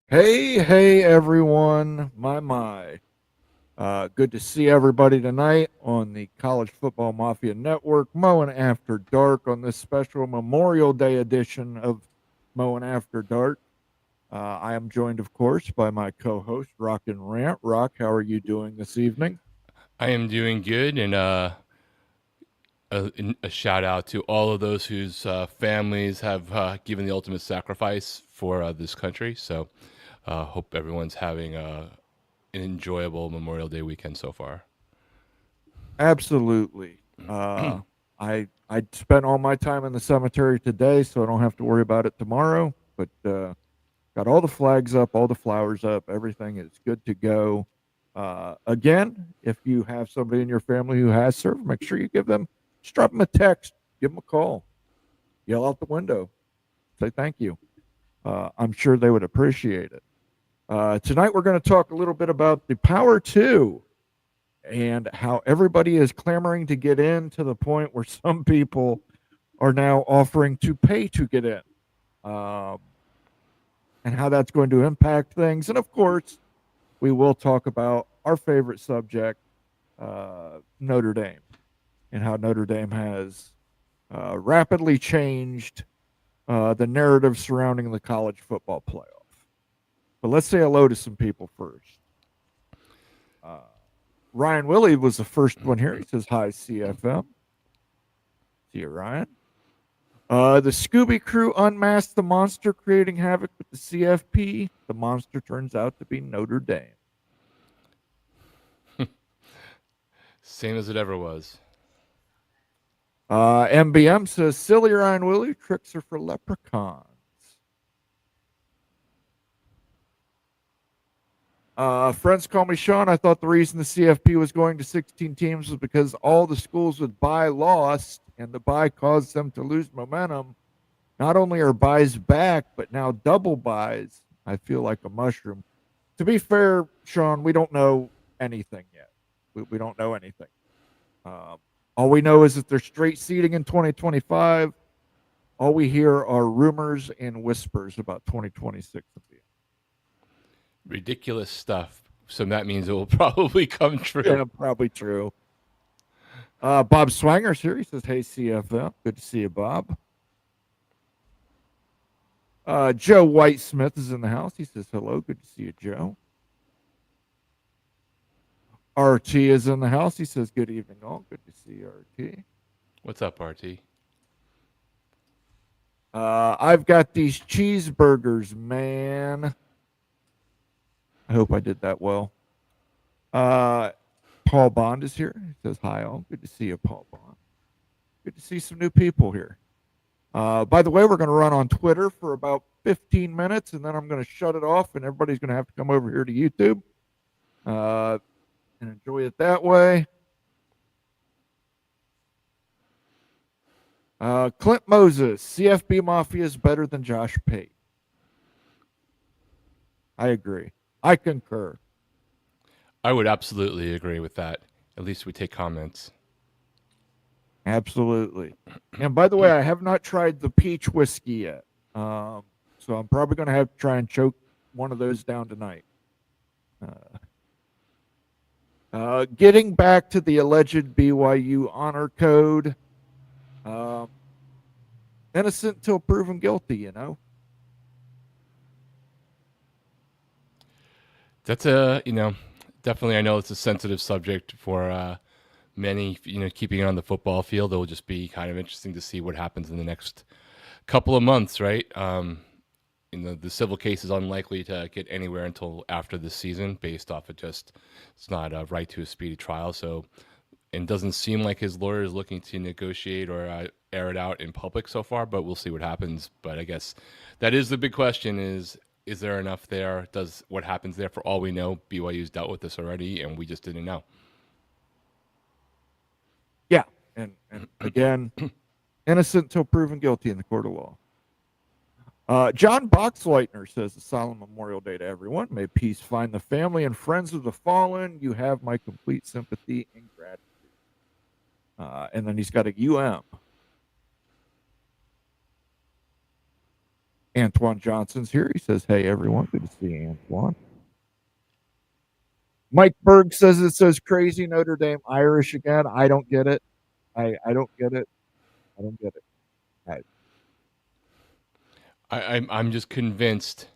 Hey, everyone. My. Good to see everybody tonight on the College Football Mafia Network, Mowing After Dark on this special Memorial Day edition of Mowing After Dark. I am joined, of course, by my co host, Rock and Rant. Rock, how are you doing this evening? I am doing good, and a shout out to all of those whose families have given the ultimate sacrifice for this country. So, hope everyone's having an enjoyable Memorial Day weekend so far. Absolutely. I spent all my time in the cemetery today, so I don't have to worry about it tomorrow. But got all the flags up, all the flowers up. Everything is good to go. Again, if you have somebody in your family who has served, make sure you give them, just drop them a text, give them a call, yell out the window, say thank you. I'm sure they would appreciate it. Tonight, we're going to talk a little bit about the Power 2 and how everybody is clamoring to get in to the point where some people are now offering to pay to get in. Um, and how that's going to impact things. And of course, we will talk about our favorite subject, Notre Dame, and how Notre Dame has rapidly changed the narrative surrounding the college football playoff. But let's say hello to some people first. Uh, Ryan Willie was the first one here. He says, Hi, CFM. See you, Ryan. The Scooby Crew unmasked the monster creating havoc with the CFP. The monster turns out to be Notre Dame. Same as it ever was. MBM says, Silly Ryan Willie, tricks are for leprechauns. Friends call me Sean. I thought the reason the CFP was going to 16 teams was because all the schools with bye lost, and the bye caused them to lose momentum. Not only are buys back, but now double buys. I feel like a mushroom. To be fair, Sean, we don't know anything yet. We don't know anything. Um, all we know is that there's straight seating in 2025. All we hear are rumors and whispers about 2026 and beyond. Ridiculous stuff. So that means it will probably come true. Yeah, probably true. Bob Swanger's here. He says, Hey, CFL. Good to see you, Bob. Joe White Smith is in the house. He says, Hello. Good to see you, Joe. RT is in the house. He says, Good evening, all. Good to see you, RT. What's up, RT? I've got these cheeseburgers, man. I hope I did that well. Uh, Paul Bond is here. He says, Hi, all. Good to see you, Paul Bond. Good to see some new people here. By the way, we're going to run on Twitter for about 15 minutes, and then I'm going to shut it off, and everybody's going to have to come over here to YouTube and enjoy it that way. Clint Moses, CFB Mafia is better than Josh Pate. I agree. I concur. I would absolutely agree with that. At least we take comments. Absolutely. And by the way, I have not tried the peach whiskey yet. So I'm probably going to have to try and choke one of those down tonight. Getting back to the alleged BYU honor code, um, innocent till proven guilty, you know? That's definitely. I know it's a sensitive subject for many. Keeping it on the football field, it'll just be kind of interesting to see what happens in the next couple of months, right? The civil case is unlikely to get anywhere until after this season, based off of just it's not a right to a speedy trial. So, and doesn't seem like his lawyer is looking to negotiate or air it out in public so far. But we'll see what happens. But I guess that is the big question: is there enough there? Does what happens there? For all we know, BYU's dealt with this already, and we just didn't know. Yeah. And again, innocent till proven guilty in the court of law. John Boxleitner says, A solemn Memorial Day to everyone. May peace find the family and friends of the fallen. You have my complete sympathy and gratitude. And then he's got a UM. Antoine Johnson's here. He says, "Hey everyone, good to see you, Antoine." Mike Berg says it says crazy Notre Dame Irish again. I don't get it. I don't get it. I don't get it. I, I'm just convinced,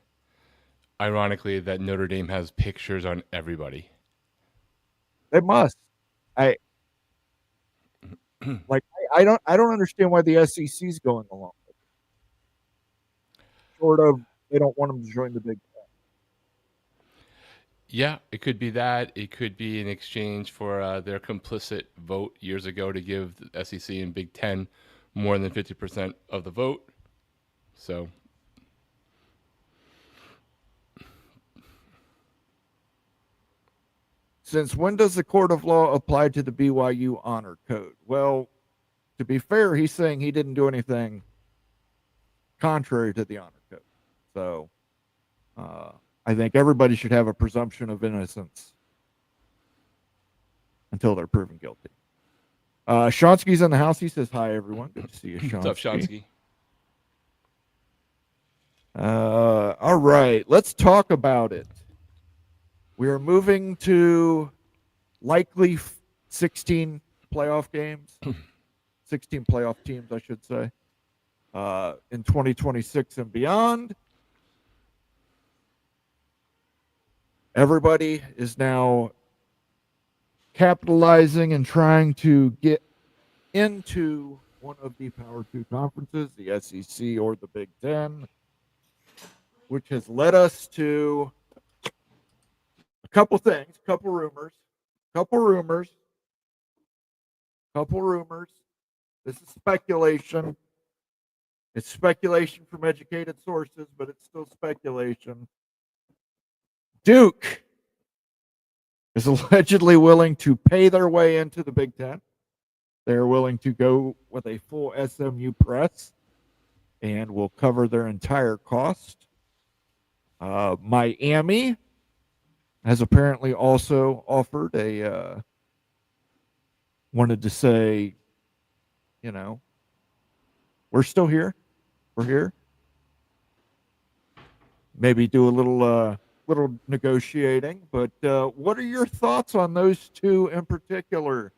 ironically, that Notre Dame has pictures on everybody. they must. I like. I don't understand why the SEC's going along. Short of they don't want them to join the Big Ten. Yeah, it could be that. It could be in exchange for their complicit vote years ago to give the SEC and Big Ten more than 50% of the vote. So, Since when does the court of law apply to the BYU honor code? Well, to be fair, he's saying he didn't do anything contrary to the honor code. So I think everybody should have a presumption of innocence until they're proven guilty. Shonsky's in the house. He says, "Hi, everyone. Good to see you, Shonsky." what's up, Shonsky? All right. Let's talk about it. We are moving to likely 16 playoff games, 16 playoff teams, I should say, in 2026 and beyond. Everybody is now capitalizing and trying to get into one of the Power Two conferences, the SEC or the Big Ten, which has led us to a couple things, couple rumors. This is speculation. It's speculation from educated sources, but it's still speculation. Duke is allegedly willing to pay their way into the Big Ten. They're willing to go with a full SMU press and will cover their entire cost. Miami has apparently also offered wanted to say, we're still here. We're here. Maybe do a little negotiating. But what are your thoughts on those two in particular?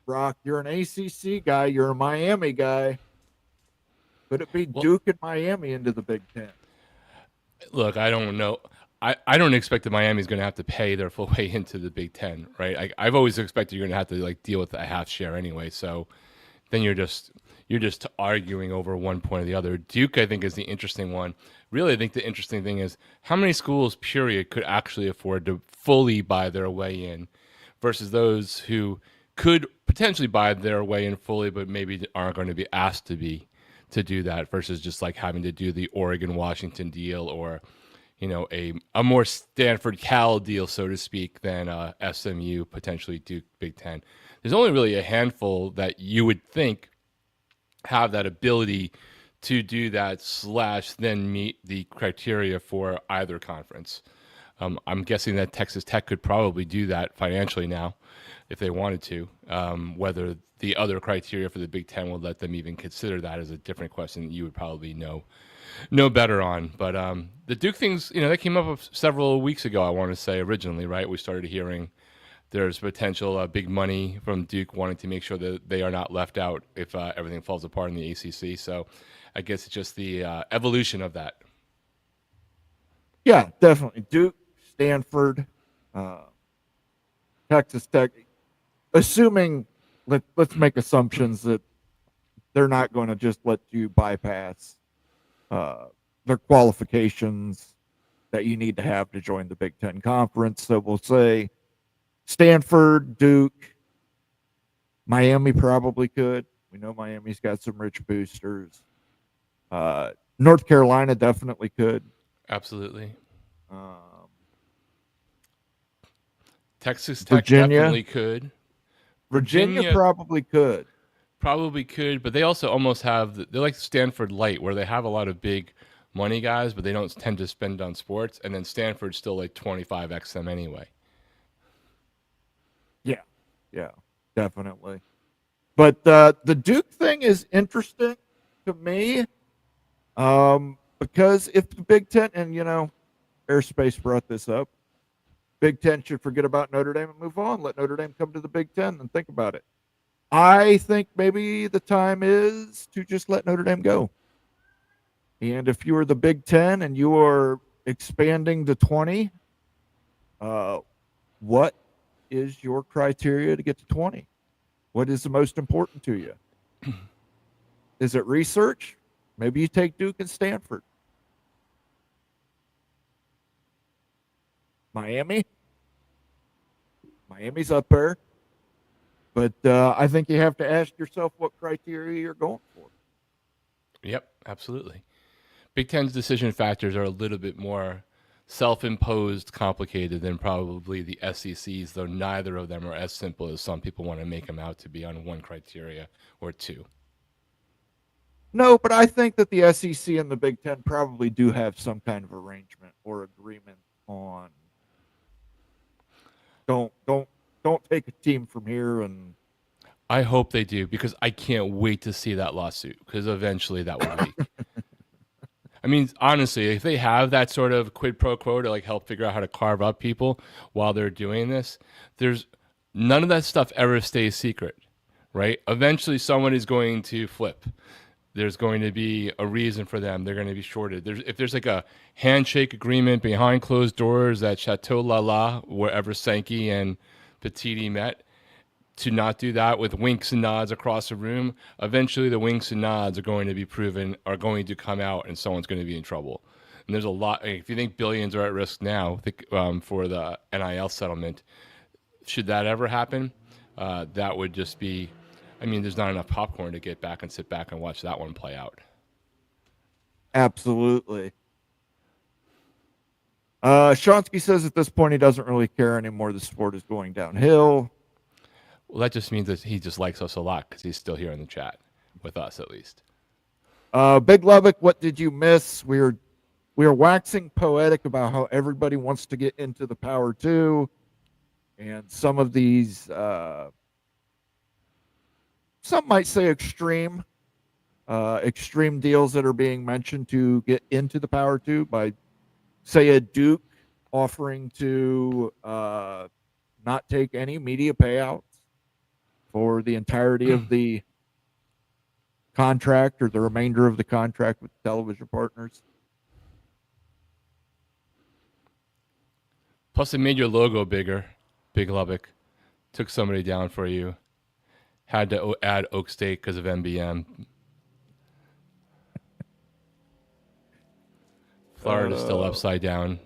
Brock, you're an ACC guy. You're a Miami guy. Could it be Duke and Miami into the Big Ten? Look, I don't know. I don't expect that Miami's going to have to pay their full way into the Big Ten, right? I've always expected you're going to have to deal with a half share anyway. So then you're just arguing over one point or the other. Duke, I think, is the interesting one. Really, I think the interesting thing is how many schools, period, could actually afford to fully buy their way in versus those who could potentially buy their way in fully, but maybe aren't going to be asked to do that versus just having to do the Oregon Washington deal or a more Stanford Cal deal, so to speak, than SMU, potentially Duke, Big Ten. There's only really a handful that you would think have that ability to do that / then meet the criteria for either conference. I'm guessing that Texas Tech could probably do that financially now if they wanted to. Whether the other criteria for the Big Ten will let them even consider that is a different question that you would probably know better on. But the Duke things, that came up several weeks ago, I want to say originally, right? We started hearing there's potential big money from Duke wanting to make sure that they are not left out if everything falls apart in the ACC. So I guess it's just the evolution of that. Yeah, definitely. Duke, Stanford, Texas Tech. Assuming, let's make assumptions that they're not going to just let you bypass their qualifications that you need to have to join the Big Ten Conference. So we'll say Stanford, Duke, Miami probably could. We know Miami's got some rich boosters. North Carolina definitely could. Absolutely. Um, Texas Tech Virginia definitely could. Virginia probably could. Probably could, but they also almost have, they're like Stanford Light, where they have a lot of big money guys, but they don't tend to spend on sports. And then Stanford's still 25x them anyway. Yeah, definitely. But the Duke thing is interesting to me Because if the Big Ten, and Airspace brought this up, Big Ten should forget about Notre Dame and move on. Let Notre Dame come to the Big Ten and think about it. I think maybe the time is to just let Notre Dame go. And if you are the Big Ten and you are expanding to 20, uh, what is your criteria to get to 20? What is the most important to you? Is it research? Maybe you take Duke and Stanford. Miami? Miami's up there. But I think you have to ask yourself what criteria you're going for. Yep, absolutely. Big Ten's decision factors are a little bit more self-imposed, complicated than probably the SEC's, though neither of them are as simple as some people want to make them out to be on one criteria or two. No, but I think that the SEC and the Big Ten probably do have some kind of arrangement or agreement on don't take a team from here and I hope they do because I can't wait to see that lawsuit because eventually that will leak. I mean, honestly, if they have that sort of quid pro quo to like help figure out how to carve up people while they're doing this, there's none of that stuff ever stays secret, right? Eventually, someone is going to flip. There's going to be a reason for them. They're going to be shorted. If there's like a handshake agreement behind closed doors at Chateau Lala, wherever Sankey and Petiti met, to not do that with winks and nods across the room, eventually the winks and nods are going to be proven, are going to come out, and someone's going to be in trouble. And there's a lot. If you think billions are at risk now for the NIL settlement, should that ever happen, that would just be. I mean, there's not enough popcorn to get back and sit back and watch that one play out. absolutely. Shonsky says at this point he doesn't really care anymore. The sport is going downhill. Well, that just means that he just likes us a lot because he's still here in the chat with us, at least. Big Lubbock, what did you miss? We are waxing poetic about how everybody wants to get into the Power Two, and some of these, some might say extreme deals that are being mentioned to get into the Power Two by, say, a Duke offering to not take any media payouts for the entirety of the contract or the remainder of the contract with television partners. Plus, it made your logo bigger. Big Lubbock took somebody down for you. Had to add Oak State because of MBM. Florida's still upside down.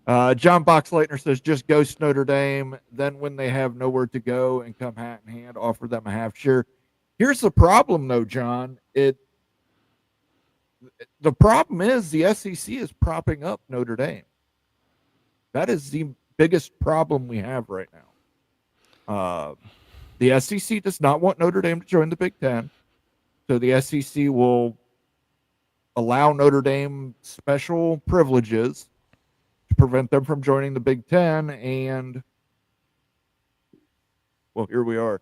John Boxleitner says just ghost Notre Dame. Then when they have nowhere to go and come hat in hand, offer them a half share. Here's the problem, though, John. The problem is the SEC is propping up Notre Dame. That is the biggest problem we have right now. The SEC does not want Notre Dame to join the Big Ten, so the SEC will allow Notre Dame special privileges to prevent them from joining the Big Ten, and well, here we are.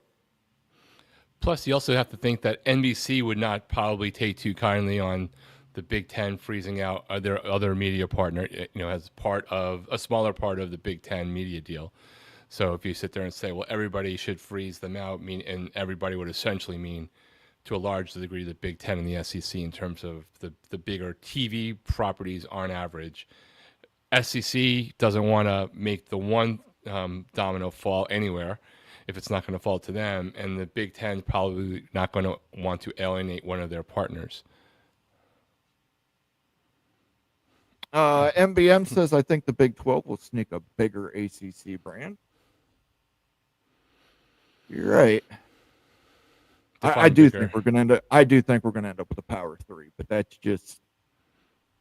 Plus, you also have to think that NBC would not probably take too kindly on the Big Ten freezing out their other media partner, as part of a smaller part of the Big Ten media deal. So if you sit there and say, well, everybody should freeze them out, and everybody would essentially mean, to a large degree, the Big Ten and the SEC in terms of the bigger TV properties on average. SEC doesn't want to make the one domino fall anywhere if it's not going to fall to them, and the Big Ten probably not going to want to alienate one of their partners. MBM says, I think the Big 12 will sneak a bigger ACC brand. You're right. I do think we're going to end up. I do think we're going to end up with a Power 3, but that's just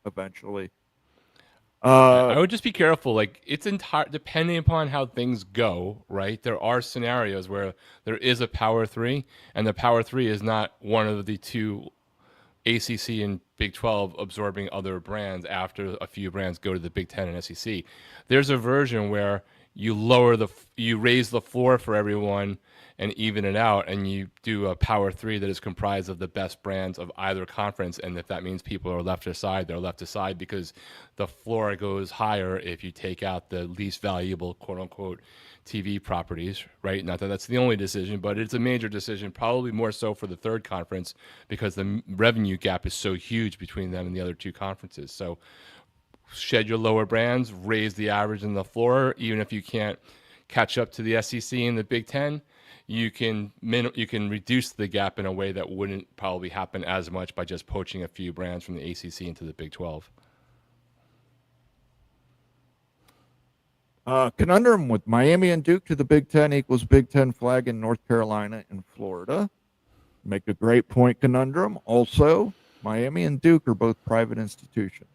eventually. I would just be careful. Like, it's depending upon how things go, right? There are scenarios where there is a Power 3, and the Power 3 is not one of the two ACC and Big 12 absorbing other brands after a few brands go to the Big 10 and SEC. There's a version where you raise the floor for everyone and even it out, and you do a power three that is comprised of the best brands of either conference. And if that means people are left aside, they're left aside because the floor goes higher if you take out the least valuable quote unquote TV properties, right? Not that that's the only decision, but it's a major decision, probably more so for the third conference because the revenue gap is so huge between them and the other two conferences. So shed your lower brands, raise the average in the floor, even if you can't catch up to the SEC and the Big Ten. You can reduce the gap in a way that wouldn't probably happen as much by just poaching a few brands from the ACC into the Big 12. Conundrum with Miami and Duke to the Big Ten equals Big Ten flag in North Carolina and Florida. Make a great point, Conundrum. Also, Miami and Duke are both private institutions.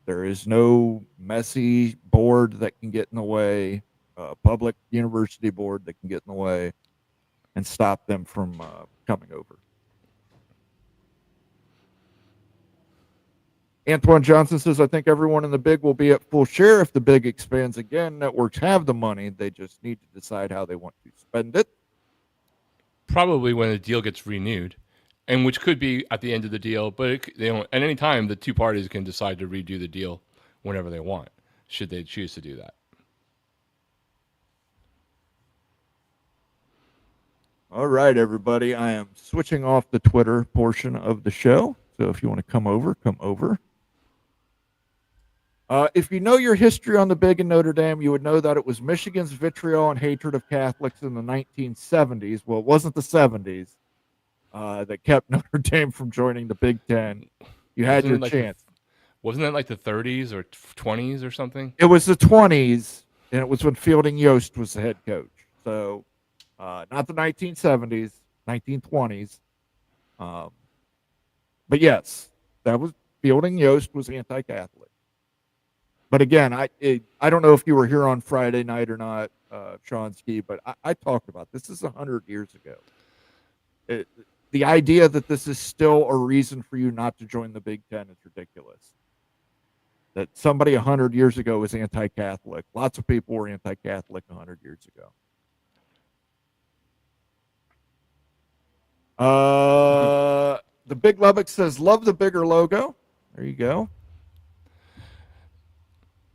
There is no messy board that can get in the way, public university board that can get in the way and stop them from coming over. Antoine Johnson says, I think everyone in the Big will be at full share if the Big expands again. Networks have the money. They just need to decide how they want to spend it. Probably when the deal gets renewed, and which could be at the end of the deal, but at any time, the two parties can decide to redo the deal whenever they want, should they choose to do that. All right, everybody. I am switching off the Twitter portion of the show. So if you want to come over, come over. If you know your history on the Big and Notre Dame, you would know that it was Michigan's vitriol and hatred of Catholics in the 1970s. Well, it wasn't the 70s that kept Notre Dame from joining the Big Ten. You had your chance. Wasn't that like the 30s or 20s or something? It was the 20s, and it was when Fielding Yost was the head coach. So not the 1970s, 1920s. But yes, that was Fielding Yost was anti-Catholic. But again, I don't know if you were here on Friday night or not, Sean Ski, but I talked about this. This is 100 years ago. The idea that this is still a reason for you not to join the Big Ten is ridiculous. That somebody 100 years ago was anti-Catholic. Lots of people were anti-Catholic 100 years ago. The Big Lubbock says, love the bigger logo. There you go.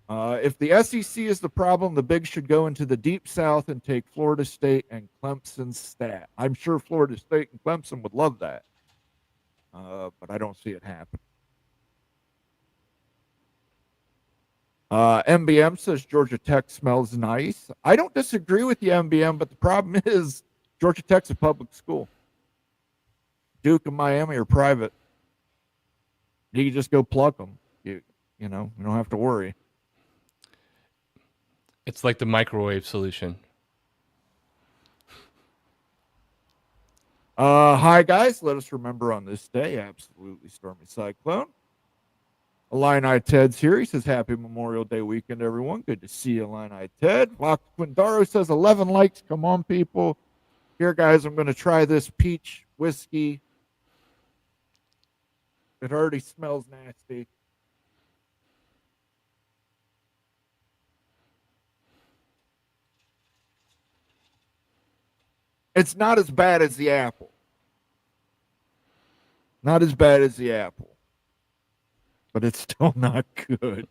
If the SEC is the problem, the Big should go into the Deep South and take Florida State and Clemson's stat. I'm sure Florida State and Clemson would love that, but I don't see it happen. MBM says Georgia Tech smells nice. I don't disagree with the MBM, but the problem is Georgia Tech's a public school. Duke and Miami are private. You can just go pluck them. You don't have to worry. It's like the microwave solution. Hi, guys. Let us remember on this day, absolutely stormy cyclone. Illini Ted's here. He says, happy Memorial Day weekend, everyone. Good to see you, Illini Ted. Fox Quindaro says, 11 likes. Come on, people. Here, guys, I'm going to try this peach whiskey. It already smells nasty. It's not as bad as the apple. Not as bad as the apple. But it's still not good.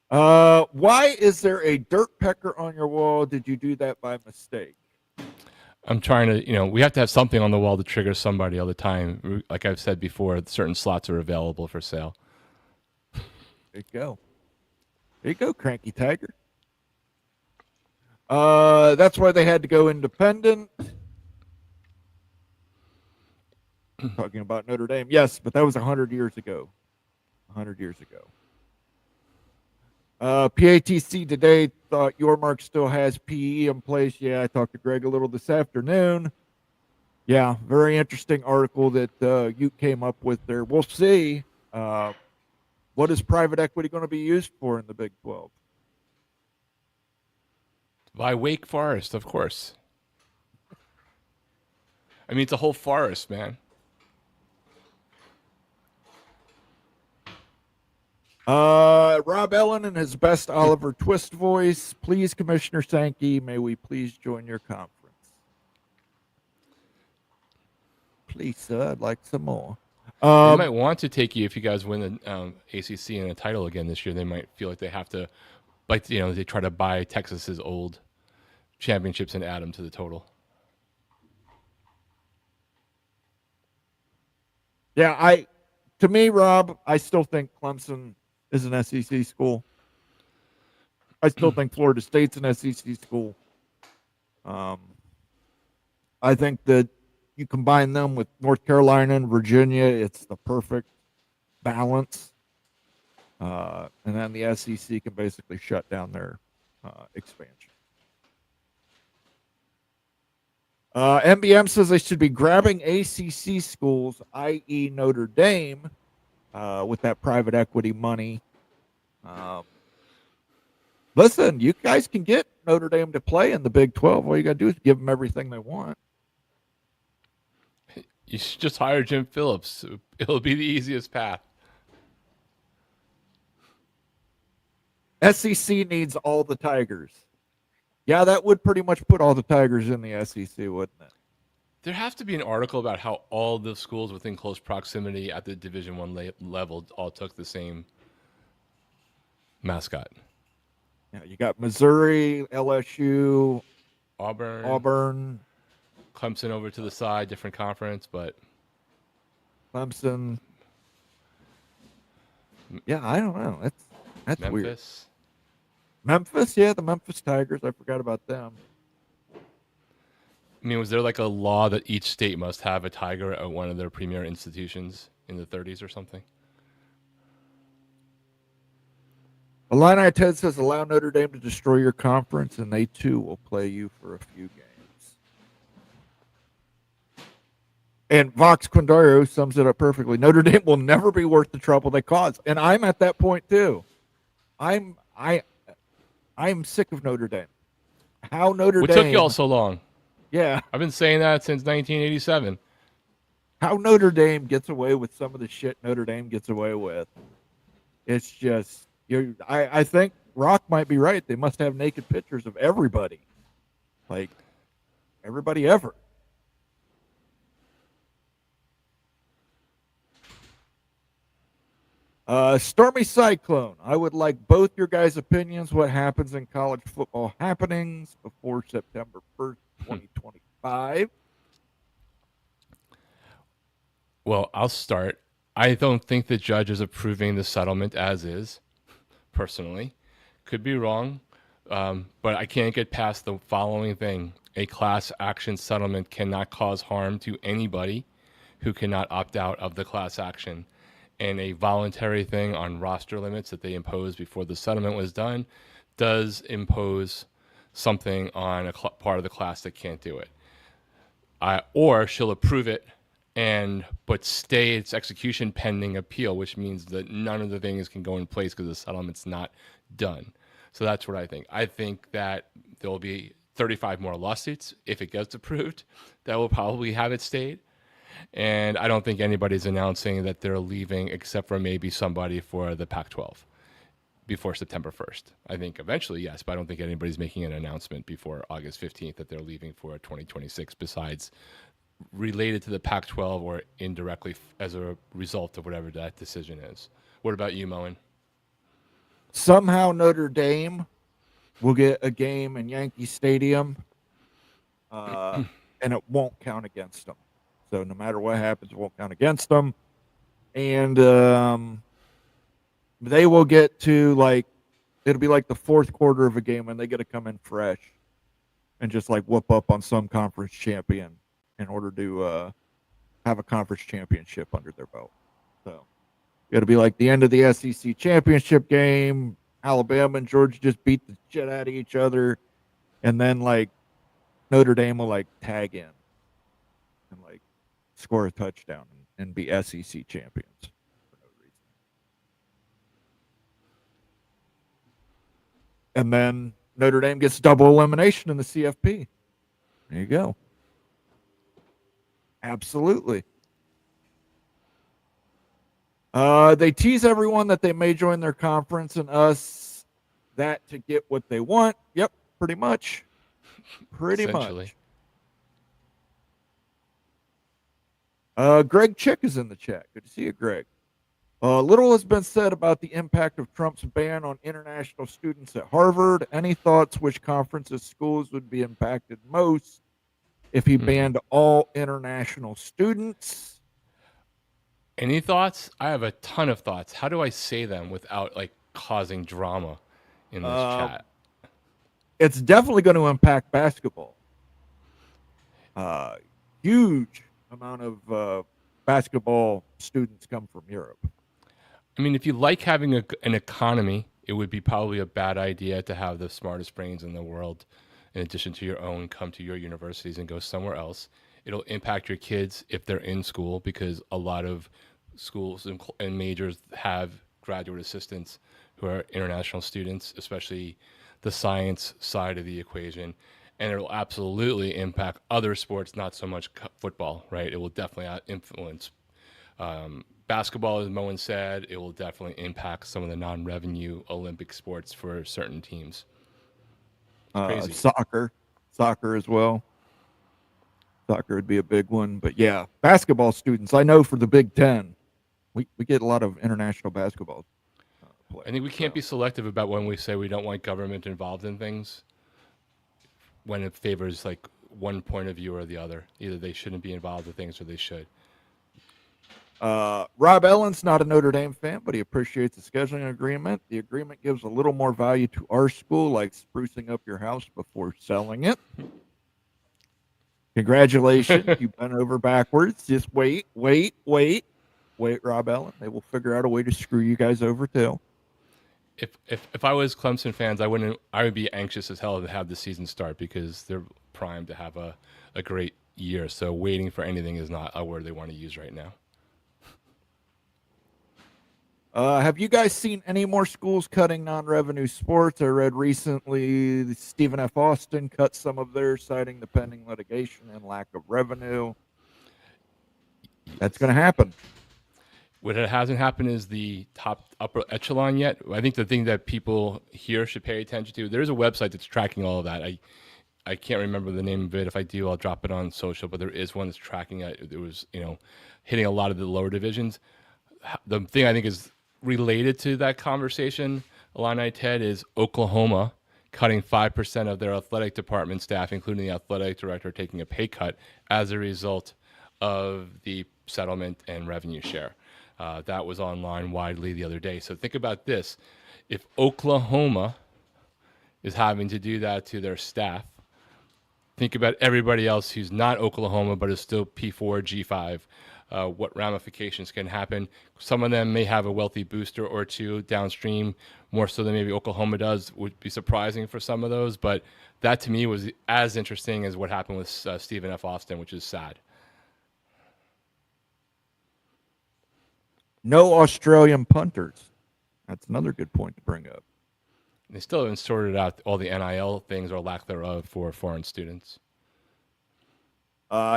Why is there a dirt pecker on your wall? Did you do that by mistake? I'm trying to, we have to have something on the wall to trigger somebody all the time. Like I've said before, certain slots are available for sale. There you go. There you go, Cranky Tiger. That's why they had to go independent. Talking about Notre Dame. Yes, but that was 100 years ago. 100 years ago. PATC today thought Yormark still has PE in place. Yeah, I talked to Greg a little this afternoon. Yeah, very interesting article that you came up with there. We'll see. What is private equity going to be used for in the Big 12? By Wake Forest, of course. I mean, it's a whole forest, man. Rob Ellen in his best Oliver Twist voice. Please, Commissioner Sankey, may we please join your conference? Please, sir, I'd like some more. They might want to take you if you guys win the ACC and a title again this year. They might feel like they have to, like they try to buy Texas's old championships and add them to the total. Yeah, to me, Rob, I still think Clemson is an SEC school. I still think Florida State's an SEC school. I think that you combine them with North Carolina and Virginia, it's the perfect balance. And then the SEC can basically shut down their expansion. MBM says they should be grabbing ACC schools, i.e. Notre Dame, with that private equity money. Listen, you guys can get Notre Dame to play in the Big 12. All you got to do is give them everything they want. You should just hire Jim Phillips. It'll be the easiest path. SEC needs all the Tigers. Yeah, that would pretty much put all the Tigers in the SEC, wouldn't it? There has to be an article about how all the schools within close proximity at the Division I level all took the same mascot. Yeah, you got Missouri, LSU, Auburn, Clemson over to the side, different conference, but Clemson. Yeah, I don't know. That's Memphis. Weird. Memphis, yeah, the Memphis Tigers. I forgot about them. I mean, was there like a law that each state must have a tiger at one of their premier institutions in the 30s or something? Illini Ted says, allow Notre Dame to destroy your conference, and they too will play you for a few games. And Vox Quindaro sums it up perfectly. Notre Dame will never be worth the trouble they cause. And I'm at that point too. I'm sick of Notre Dame. How Notre Dame... What took you all so long? Yeah. I've been saying that since 1987. How Notre Dame gets away with some of the shit Notre Dame gets away with. It's just... I think Rock might be right. They must have naked pictures of everybody. Like, everybody ever. Stormy Cyclone. I would like both your guys' opinions. What happens in college football happenings before September 1st, 2025? Well, I'll start. I don't think the judge is approving the settlement as is, personally. Could be wrong, but I can't get past the following thing. A class action settlement cannot cause harm to anybody who cannot opt out of the class action. And a voluntary thing on roster limits that they imposed before the settlement was done does impose something on a part of the class that can't do it. Or she'll approve it but stay its execution pending appeal, which means that none of the things can go in place because the settlement's not done. So that's what I think. I think that there will be 35 more lawsuits if it gets approved that will probably have it stayed. And I don't think anybody's announcing that they're leaving except for maybe somebody for the Pac-12 before September 1st. I think eventually, yes, but I don't think anybody's making an announcement before August 15th that they're leaving for 2026 besides related to the Pac-12 or indirectly as a result of whatever that decision is. What about you, Moen? Somehow Notre Dame will get a game in Yankee Stadium, and it won't count against them. So no matter what happens, it won't count against them. And they will get to, it'll be like the fourth quarter of a game and they get to come in fresh and just whoop up on some conference champion in order to have a conference championship under their belt. So it'll be like the end of the SEC championship game. Alabama and Georgia just beat the shit out of each other. And then Notre Dame will tag in and score a touchdown and be SEC champions for no reason. And then Notre Dame gets double elimination in the CFP. There you go. Absolutely. They tease everyone that they may join their conference and us that to get what they want. Yep, pretty much. Pretty Essentially. much. Greg Chick is in the chat. Good to see you, Greg. Little has been said about the impact of Trump's ban on international students at Harvard. Any thoughts which conferences, schools would be impacted most if he banned all international students? Any thoughts? I have a ton of thoughts. How do I say them without like causing drama in this Uh, chat? it's definitely going to impact basketball. Uh, Huge amount of basketball students come from Europe. I mean, if you like having an economy, it would be probably a bad idea to have the smartest brains in the world, in addition to your own, come to your universities and go somewhere else. It'll impact your kids if they're in school because a lot of schools and majors have graduate assistants who are international students, especially the science side of the equation. And it'll absolutely impact other sports, not so much football, right? It will definitely influence basketball, as Moen said. It will definitely impact some of the non-revenue Olympic sports for certain teams. It's crazy. Soccer as well. Soccer would be a big one, but yeah, basketball students. I know for the Big Ten, we get a lot of international basketball players. I think we can't be selective about when we say we don't want government involved in things when it favors like one point of view or the other. Either they shouldn't be involved with things or they should. Rob Ellen's not a Notre Dame fan, but he appreciates the scheduling agreement. The agreement gives a little more value to our school, like sprucing up your house before selling it. Congratulations. You bent over backwards. Just wait, Rob Ellen. They will figure out a way to screw you guys over too. If I was Clemson fans, I would be anxious as hell to have the season start because they're primed to have a great year. So waiting for anything is not a word they want to use right now. Have you guys seen any more schools cutting non-revenue sports? I read recently Stephen F. Austin cut some of theirs, citing the pending litigation and lack of revenue. That's going to happen. What hasn't happened is the upper echelon yet. I think the thing that people here should pay attention to, there's a website that's tracking all of that. I can't remember the name of it. If I do, I'll drop it on social, but there is one that's tracking it. It was, hitting a lot of the lower divisions. The thing I think is related to that conversation, Illini Ted, is Oklahoma cutting 5% of their athletic department staff, including the athletic director taking a pay cut as a result of the settlement and revenue share. That was online widely the other day. So think about this. If Oklahoma is having to do that to their staff, think about everybody else who's not Oklahoma but is still P4, G5. What ramifications can happen. Some of them may have a wealthy booster or two downstream, more so than maybe Oklahoma does. Would be surprising for some of those, but that to me was as interesting as what happened with Stephen F. Austin, which is sad. No Australian punters. That's another good point to bring up. They still haven't sorted out all the NIL things or lack thereof for foreign students.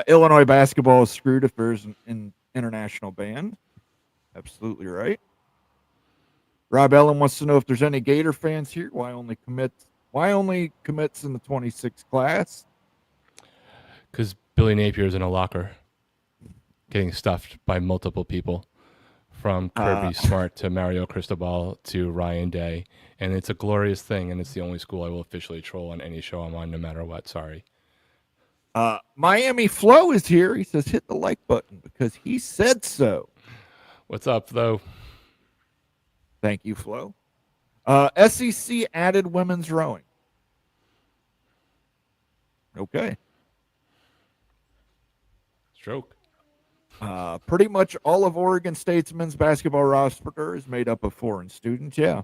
Illinois basketball is screwed if there's an international ban. Absolutely right. Rob Ellen wants to know if there's any Gator fans here. Why only commits in the 26th class? Because Billy Napier's in a locker getting stuffed by multiple people, from Kirby Smart to Mario Cristobal to Ryan Day. And it's a glorious thing, and it's the only school I will officially troll on any show I'm on, no matter what. Sorry. Miami Flo is here. He says hit the like button because he said so. What's up, Flo? Thank you, Flo. SEC added women's rowing. Okay. Stroke. Pretty much all of Oregon State's men's basketball roster is made up of foreign students. Yeah.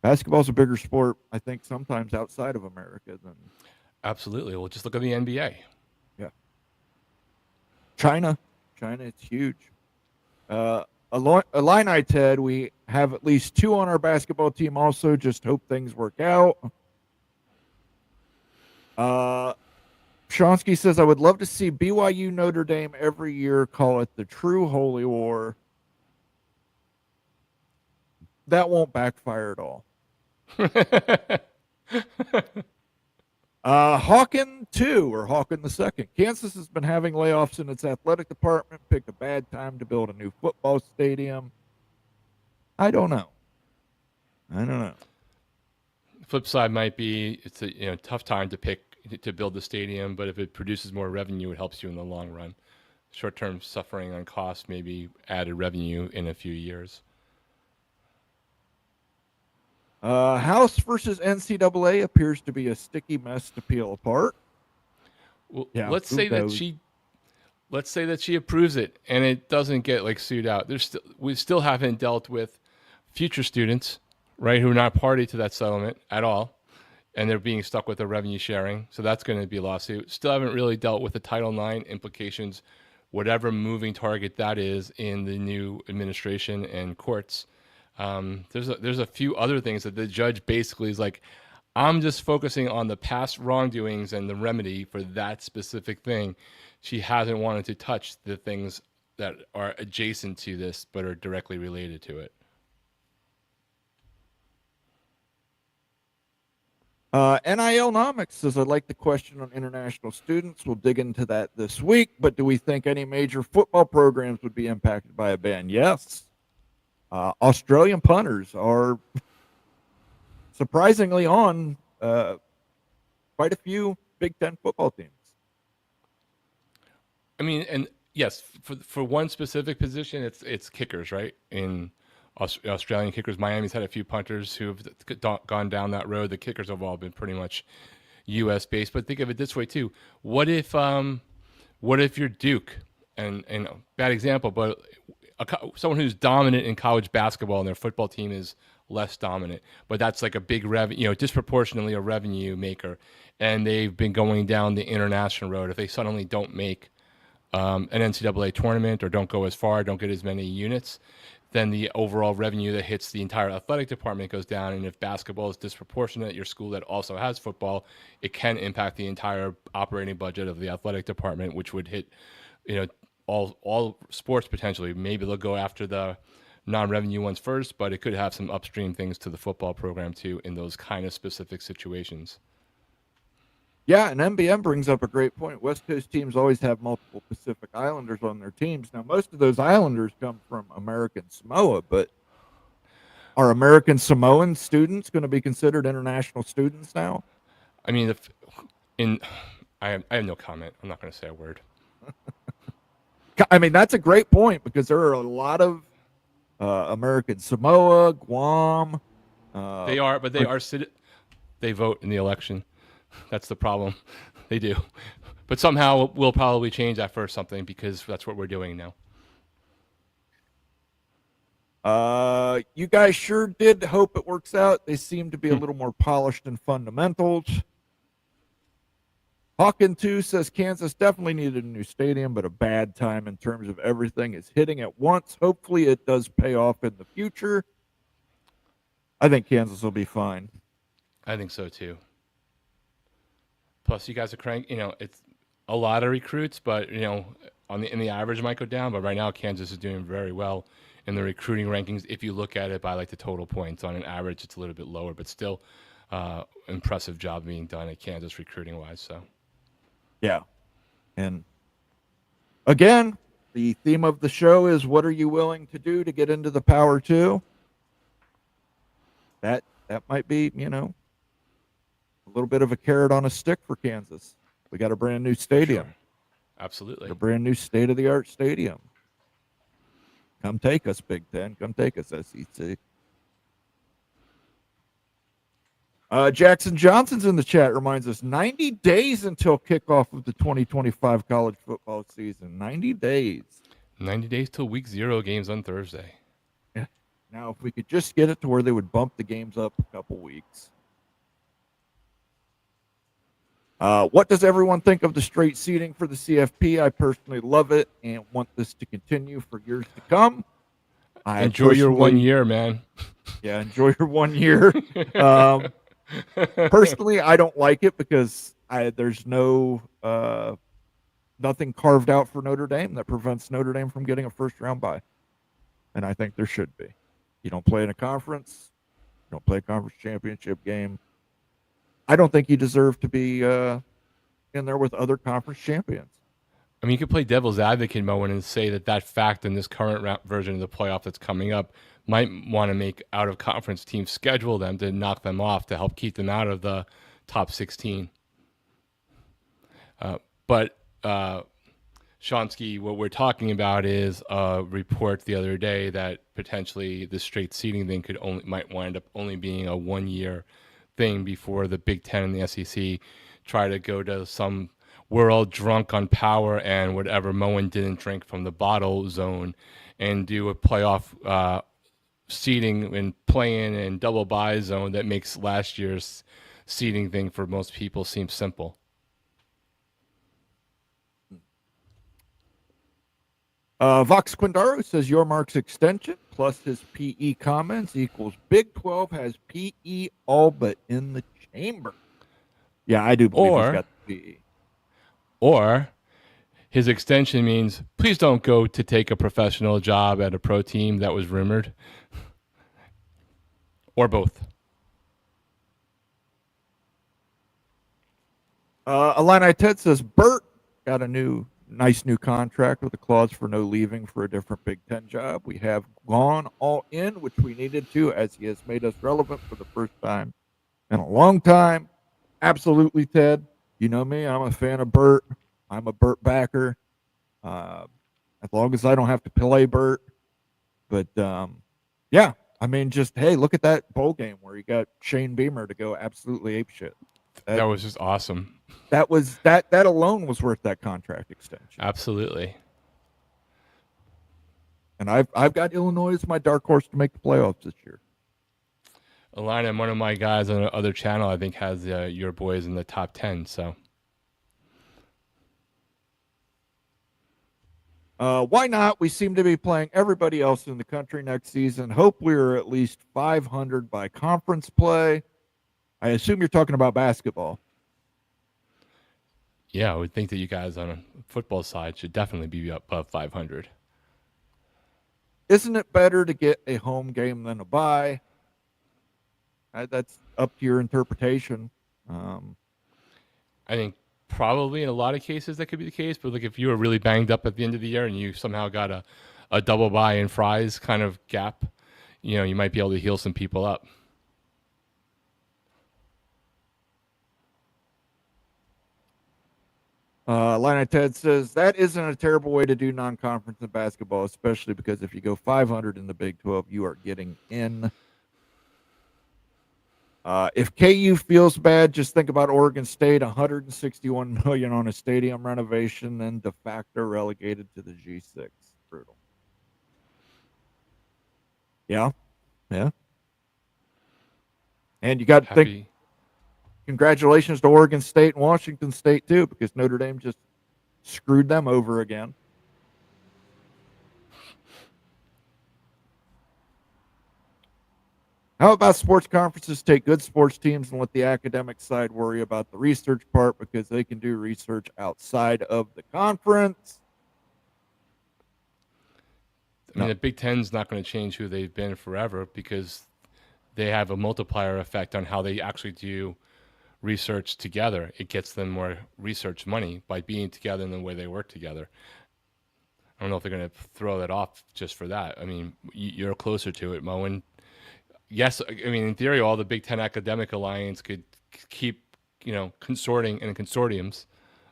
Basketball's a bigger sport, I think, sometimes outside of America than. Absolutely. Well, just look at the NBA. Yeah. China, it's huge. Illini Ted, we have at least two on our basketball team also. Just hope things work out. Chomsky says, I would love to see BYU Notre Dame every year call it the true holy war. That won't backfire at all. Hawken 2 or Hawken the second. Kansas has been having layoffs in its athletic department. Picked a bad time to build a new football stadium. I don't know. Flip side might be it's a tough time to build the stadium, but if it produces more revenue, it helps you in the long run. Short term suffering on cost, maybe added revenue in a few years. House versus NCAA appears to be a sticky mess to peel apart. Well, Yeah, let's who say that knows? she approves it and it doesn't get sued out. We still haven't dealt with future students, right, who are not party to that settlement at all, and they're being stuck with the revenue sharing. So that's going to be a lawsuit. Still haven't really dealt with the Title IX implications, whatever moving target that is in the new administration and courts. There's a few other things that the judge basically is like, I'm just focusing on the past wrongdoings and the remedy for that specific thing. She hasn't wanted to touch the things that are adjacent to this but are directly related to it. NILnomics says, I'd like the question on international students. We'll dig into that this week, but do we think any major football programs would be impacted by a ban? Yes. Australian punters are surprisingly on quite a few Big Ten football teams. I mean, and yes, for one specific position, it's kickers, right? In Australian kickers, Miami's had a few punters who have gone down that road. The kickers have all been pretty much U.S. based. But think of it this way too: what if you're Duke, and bad example, but someone who's dominant in college basketball and their football team is less dominant, but that's like a big revenue, disproportionately a revenue maker, and they've been going down the international road. If they suddenly don't make an NCAA tournament or don't go as far, don't get as many units, then the overall revenue that hits the entire athletic department goes down. And if basketball is disproportionate at your school that also has football, it can impact the entire operating budget of the athletic department, which would hit, all sports potentially. Maybe they'll go after the non-revenue ones first, but it could have some upstream things to the football program too in those kind of specific situations. Yeah, and MBM brings up a great point. West Coast teams always have multiple Pacific Islanders on their teams. Now, most of those Islanders come from American Samoa, but are American Samoan students going to be considered international students now? I mean, I have no comment. I'm not going to say a word. I mean, that's a great point because there are a lot of American Samoa, Guam. They are they vote in the election. That's the problem. They do. But somehow we'll probably change that for something because that's what we're doing now. You guys sure did hope it works out. They seem to be a little more polished in fundamentals. Hawken 2 says Kansas definitely needed a new stadium, but a bad time in terms of everything is hitting at once. Hopefully it does pay off in the future. I think Kansas will be fine. I think so too. Plus, you guys are it's a lot of recruits, but in the average might go down. But right now, Kansas is doing very well in the recruiting rankings. If you look at it by the total points, on an average, it's a little bit lower, but still, impressive job being done at Kansas recruiting wise. So, yeah, and again, the theme of the show is what are you willing to do to get into the Power 2? That might be a little bit of a carrot on a stick for Kansas. We got a brand new stadium. Sure. Absolutely. A brand new state-of-the-art stadium. Come take us, Big Ten. Come take us, SEC. Jackson Johnson's in the chat, reminds us 90 days until kickoff of the 2025 college football season. 90 days. 90 days till week 0 games on Thursday. Yeah. Now, if we could just get it to where they would bump the games up a couple weeks. What does everyone think of the straight seating for the CFP? I personally love it and want this to continue for years to come. Enjoy your 1 year, man. Yeah, enjoy your 1 year. Personally, I don't like it because there's no nothing carved out for Notre Dame that prevents Notre Dame from getting a first round bye, and I think there should be. You don't play in a conference, you don't play a conference championship game. I don't think you deserve to be in there with other conference champions. I mean, you could play devil's advocate, Moen, and say that fact in this current version of the playoff that's coming up might want to make out of conference teams schedule them to knock them off to help keep them out of the top 16. But Shonsky, what we're talking about is a report the other day that potentially the straight seeding thing might wind up only being a 1 year thing before the Big Ten and the SEC try to go to some we're all drunk on power and whatever Moen didn't drink from the bottle zone and do a playoff seeding and play-in and double bye zone that makes last year's seeding thing for most people seem simple. Vox Quindaro says your mark's extension plus his PE comments equals Big 12 has PE all but in the chamber. Yeah, I do believe he's got the PE. Or his extension means please don't go to take a professional job at a pro team that was rumored. Or both. Illini Ted says Bert got a nice new contract with a clause for no leaving for a different Big Ten job. We have gone all in, which we needed to, as he has made us relevant for the first time in a long time. Absolutely, Ted. You know me. I'm a fan of Bert. I'm a Bert backer. As long as I don't have to play Bert. But yeah, I mean, just hey, look at that bowl game where he got Shane Beamer to go absolutely apeshit. That was just awesome. That alone was worth that contract extension. Absolutely. And I've got Illinois as my dark horse to make the playoffs this year. Illini, one of my guys on the other channel, I think, has your boys in the top 10. So, why not? We seem to be playing everybody else in the country next season. Hope we're at least 500 by conference play. I assume you're talking about basketball. Yeah, I would think that you guys on a football side should definitely be up above 500. Isn't it better to get a home game than a bye? That's up to your interpretation. I think probably in a lot of cases that could be the case, but like if you were really banged up at the end of the year and you somehow got a double bye and fries kind of gap, you might be able to heal some people up. Lina Ted says that isn't a terrible way to do non-conference in basketball, especially because if you go 500 in the Big 12, you are getting in. If KU feels bad, just think about Oregon State, $161 million on a stadium renovation, then de facto relegated to the G6. Brutal. Yeah. And you got to think. Congratulations to Oregon State and Washington State, too, because Notre Dame just screwed them over again. How about sports conferences take good sports teams and let the academic side worry about the research part because they can do research outside of the conference? I mean, the Big Ten's not going to change who they've been forever because they have a multiplier effect on how they actually do research together. It gets them more research money by being together in the way they work together. I don't know if they're going to throw that off just for that. I mean, you're closer to it, Moen. Yes, I mean, in theory, all the Big Ten Academic Alliance could keep, consorting and consortiums,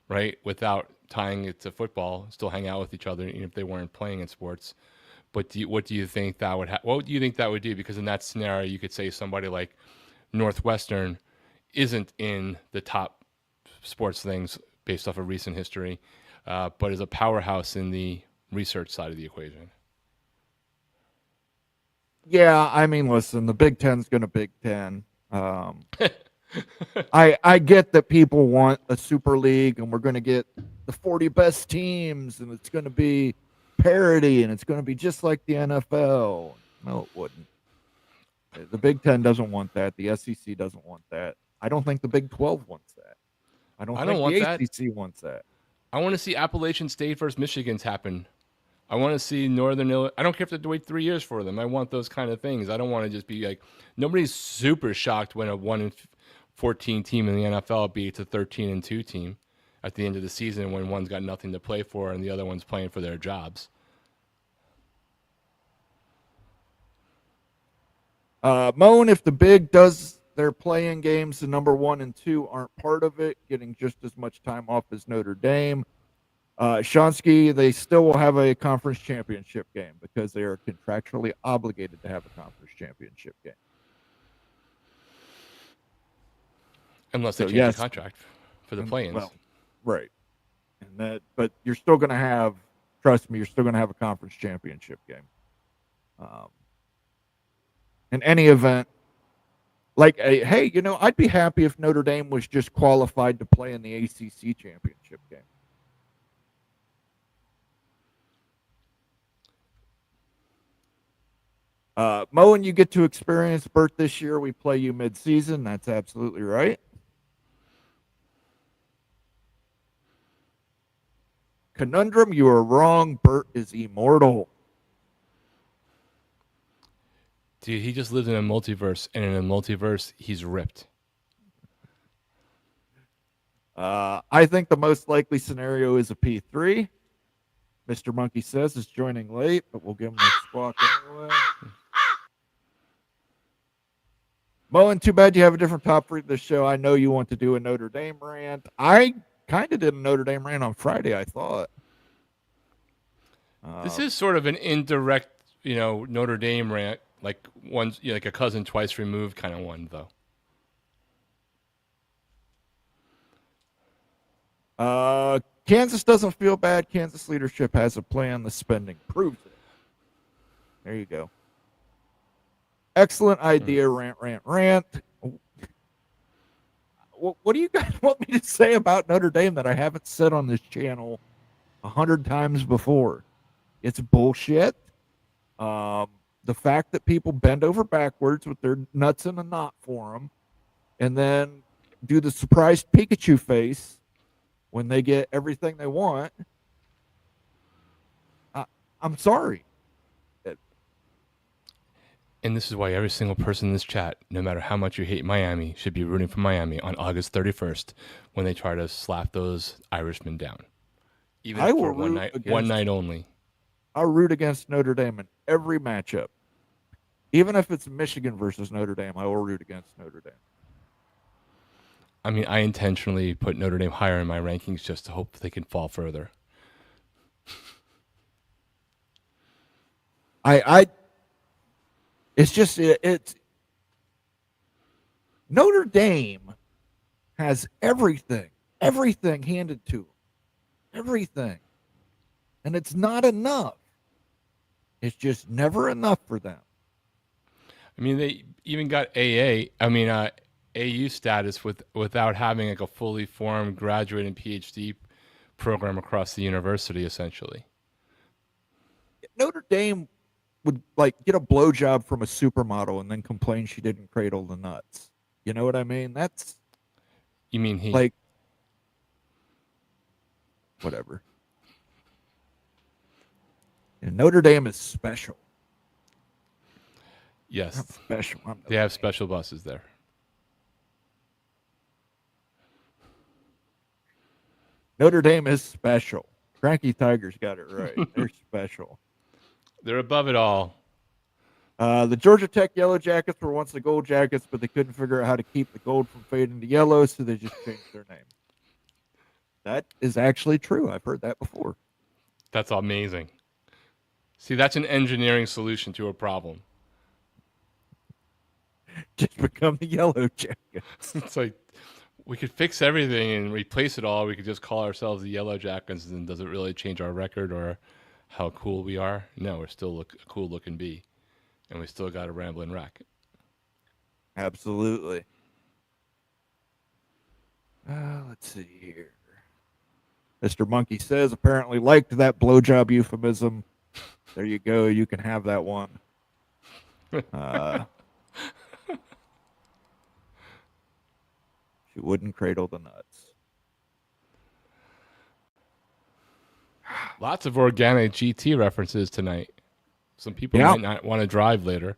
right, without tying it to football, still hang out with each other, even if they weren't playing in sports. But what do you think that would what do you think that would do? Because in that scenario, you could say somebody like Northwestern isn't in the top sports things based off of recent history, but is a powerhouse in the research side of the equation. Yeah, I mean, listen, the Big Ten's going to Big Ten. I get that people want a super league and we're going to get the 40 best teams and it's going to be parity and it's going to be just like the NFL. No, it wouldn't. The Big Ten doesn't want that. The SEC doesn't want that. I don't think the Big 12 wants that. I don't I don't think the want that. ACC wants that. I want to see Appalachian State versus Michigan's happen. I want to see Northern Illinois. I don't care if they have to wait 3 years for them. I want those kind of things. I don't want to just be like, nobody's super shocked when a 1-14 team in the NFL beats a 13-2 team at the end of the season when one's got nothing to play for and the other one's playing for their jobs. Moan, if the Big does their playing games, the number 1 and 2 aren't part of it, getting just as much time off as Notre Dame. Shonsky, they still will have a conference championship game because they are contractually obligated to have a conference championship game. Unless they change the contract for the play-ins. Well, right. And that, but you're still going to have, trust me, you're still going to have a conference championship game. In any event, like, hey, I'd be happy if Notre Dame was just qualified to play in the ACC championship game. Moen, you get to experience Bert this year. We play you mid-season. That's absolutely right. Conundrum, you are wrong. Bert is immortal. Dude, he just lives in a multiverse, and in a multiverse, he's ripped. I think the most likely scenario is a P3. Mr. Monkey says is joining late, but we'll give him a squawk anyway. Moen, too bad you have a different top for this show. I know you want to do a Notre Dame rant. I kind of did a Notre Dame rant on Friday, I thought. This is sort of an indirect, Notre Dame rant, like one's like a cousin twice removed kind of one, though. Kansas doesn't feel bad. Kansas leadership has a plan. The spending proves it. There you go. Excellent idea, rant. What do you guys want me to say about Notre Dame that I haven't said on this channel 100 times before? It's bullshit. The fact that people bend over backwards with their nuts in a knot for them and then do the surprised Pikachu face when they get everything they want. I'm sorry. And this is why every single person in this chat, no matter how much you hate Miami, should be rooting for Miami on August 31st when they try to slap those Irishmen down. Even for one night only. I'll root against Notre Dame in every matchup. Even if it's Michigan versus Notre Dame, I will root against Notre Dame. I mean, I intentionally put Notre Dame higher in my rankings just to hope they can fall further. It's Notre Dame has everything handed to them. Everything. And it's not enough. It's just never enough for them. I mean, they even got AU status without having like a fully formed graduate and PhD program across the university, essentially. Notre Dame would get a blowjob from a supermodel and then complain she didn't cradle the nuts. You know what I mean? That's. You mean he? Whatever. And Notre Dame is special. Yes. I'm special. They have special buses there. Notre Dame is special. Cranky Tigers got it right. They're special. They're above it all. The Georgia Tech Yellow Jackets were once the Gold Jackets, but they couldn't figure out how to keep the gold from fading to yellow, so they just changed their name. That is actually true. I've heard that before. That's amazing. See, that's an engineering solution to a problem. Just become the Yellow Jackets. It's like we could fix everything and replace it all. We could just call ourselves the Yellow Jackets, and does it really change our record or how cool we are? No, we're still a cool looking bee, and we still got a rambling racket. Absolutely. Let's see here. Mr. Monkey says apparently liked that blowjob euphemism. There you go. You can have that one. She wouldn't cradle the nuts. Lots of organic GT references tonight. Some people Yeah. might not want to drive later.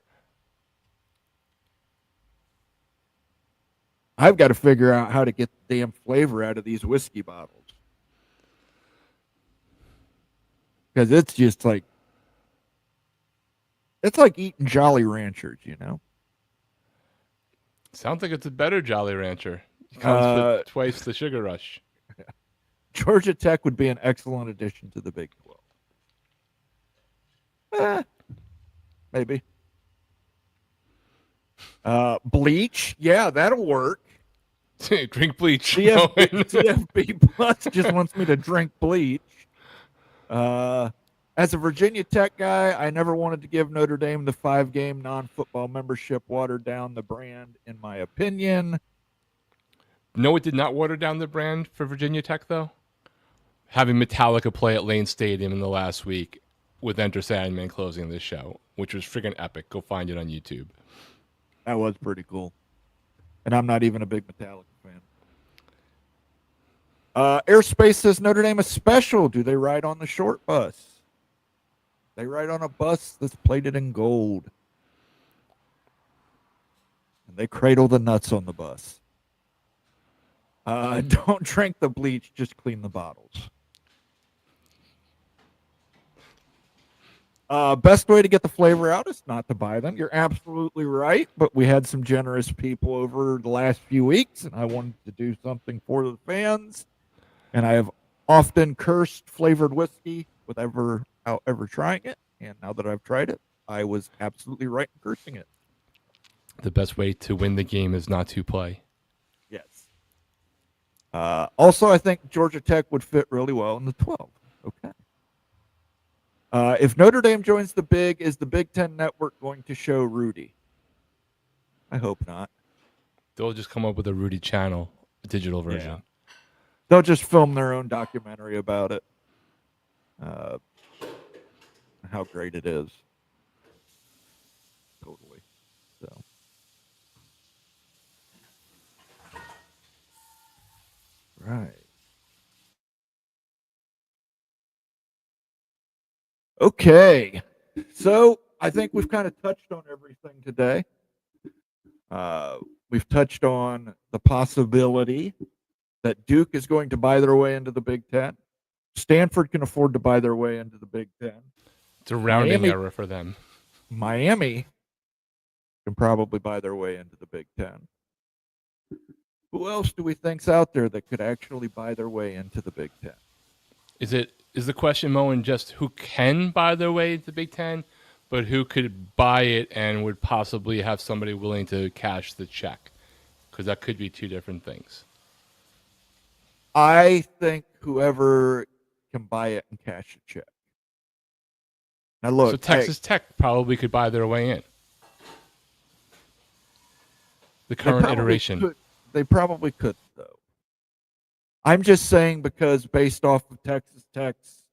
I've got to figure out how to get the damn flavor out of these whiskey bottles. Because it's just like, it's like eating Jolly Ranchers, you know? Sounds like it's a better Jolly Rancher. It comes with twice the sugar rush. Georgia Tech would be an excellent addition to the Big 12. Maybe. Bleach, yeah, that'll work. Drink bleach. CFB Plus just wants me to drink bleach. As a Virginia Tech guy, I never wanted to give Notre Dame the 5-game non-football membership watered down the brand, in my opinion. No, it did not water down the brand for Virginia Tech, though. Having Metallica play at Lane Stadium in the last week with Enter Sandman closing the show, which was freaking epic. Go find it on YouTube. That was pretty cool. And I'm not even a big Metallica fan. Airspace says Notre Dame is special. Do they ride on the short bus? They ride on a bus that's plated in gold. And they cradle the nuts on the bus. Don't drink the bleach, just clean the bottles. Best way to get the flavor out is not to buy them. You're absolutely right, but we had some generous people over the last few weeks, and I wanted to do something for the fans. And I have often cursed flavored whiskey without ever trying it. And now that I've tried it, I was absolutely right in cursing it. The best way to win the game is not to play. Yes. Also, I think Georgia Tech would fit really well in the 12. Okay. If Notre Dame joins the Big, is the Big Ten Network going to show Rudy? I hope not. They'll just come up with a Rudy channel, a digital version. Yeah. They'll just film their own documentary about it. How great it is. Totally. So. Right. Okay. So I think we've kind of touched on everything today. We've touched on the possibility that Duke is going to buy their way into the Big Ten. Stanford can afford to buy their way into the Big Ten. It's a rounding error for them. Miami can probably buy their way into the Big Ten. Who else do we think's out there that could actually buy their way into the Big Ten? Is the question, Moen, just who can buy their way into the Big Ten, but who could buy it and would possibly have somebody willing to cash the check? Because that could be two different things. I think whoever can buy it and cash a check. Now look, so Texas Tech probably could buy their way in. The current iteration. They probably could, though. I'm just saying because based off of Texas Tech's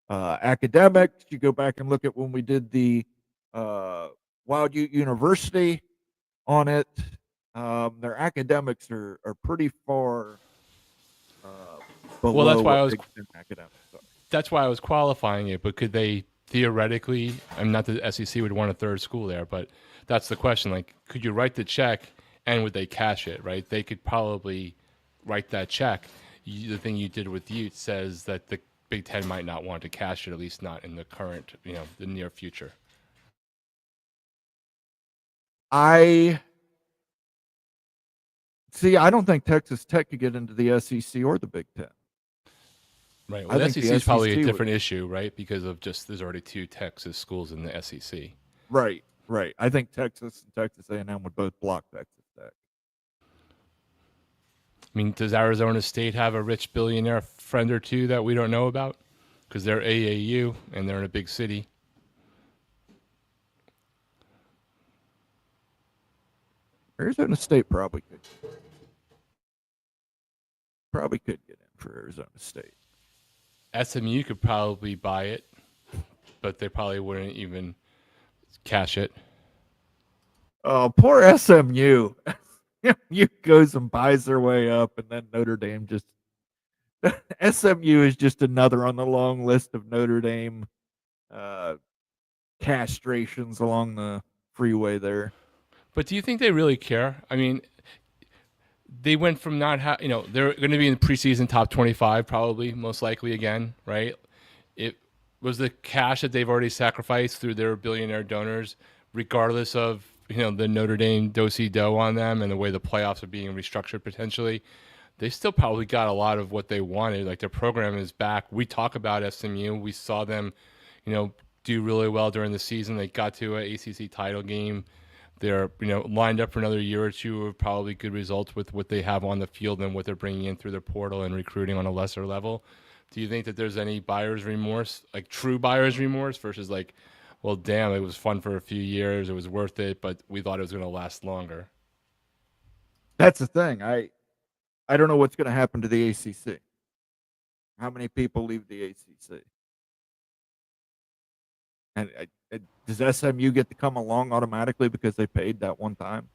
academics, you go back and look at when we did the Wild Ute University on it, their academics are pretty far below. Well, that's why That's why I was qualifying it. But could they theoretically? I'm not that the SEC would want a third school there, but that's the question. Like, could you write the check and would they cash it? Right? They could probably write that check. The thing you did with Ute says that the Big Ten might not want to cash it, at least not in the current, the near future. I don't think Texas Tech could get into the SEC or the Big Ten. Right. Well, the SEC is probably a different issue, right? Because of there's already two Texas schools in the SEC. Right. I think Texas and Texas A&M would both block Texas Tech. I mean, does Arizona State have a rich billionaire friend or two that we don't know about? Because they're AAU and they're in a big city. Arizona State probably could. Probably could get in for Arizona State. SMU could probably buy it, but they probably wouldn't even cash it. Oh, poor SMU. SMU goes and buys their way up, and then Notre Dame just SMU is just another on the long list of Notre Dame uh, castrations along the freeway there. But do you think they really care? I mean, they went from they're going to be in the preseason top 25 probably most likely again, right? It was the cash that they've already sacrificed through their billionaire donors, regardless of the Notre Dame do on them and the way the playoffs are being restructured potentially. They still probably got a lot of what they wanted. Like their program is back. We talk about SMU. We saw them, do really well during the season. They got to an ACC title game. They're lined up for another year or two of probably good results with what they have on the field and what they're bringing in through their portal and recruiting on a lesser level. Do you think that there's any buyer's remorse, like true buyer's remorse, versus like, well, damn, it was fun for a few years, it was worth it, but we thought it was going to last longer? That's the thing. I don't know what's going to happen to the ACC. How many people leave the ACC? And does SMU get to come along automatically because they paid that one time?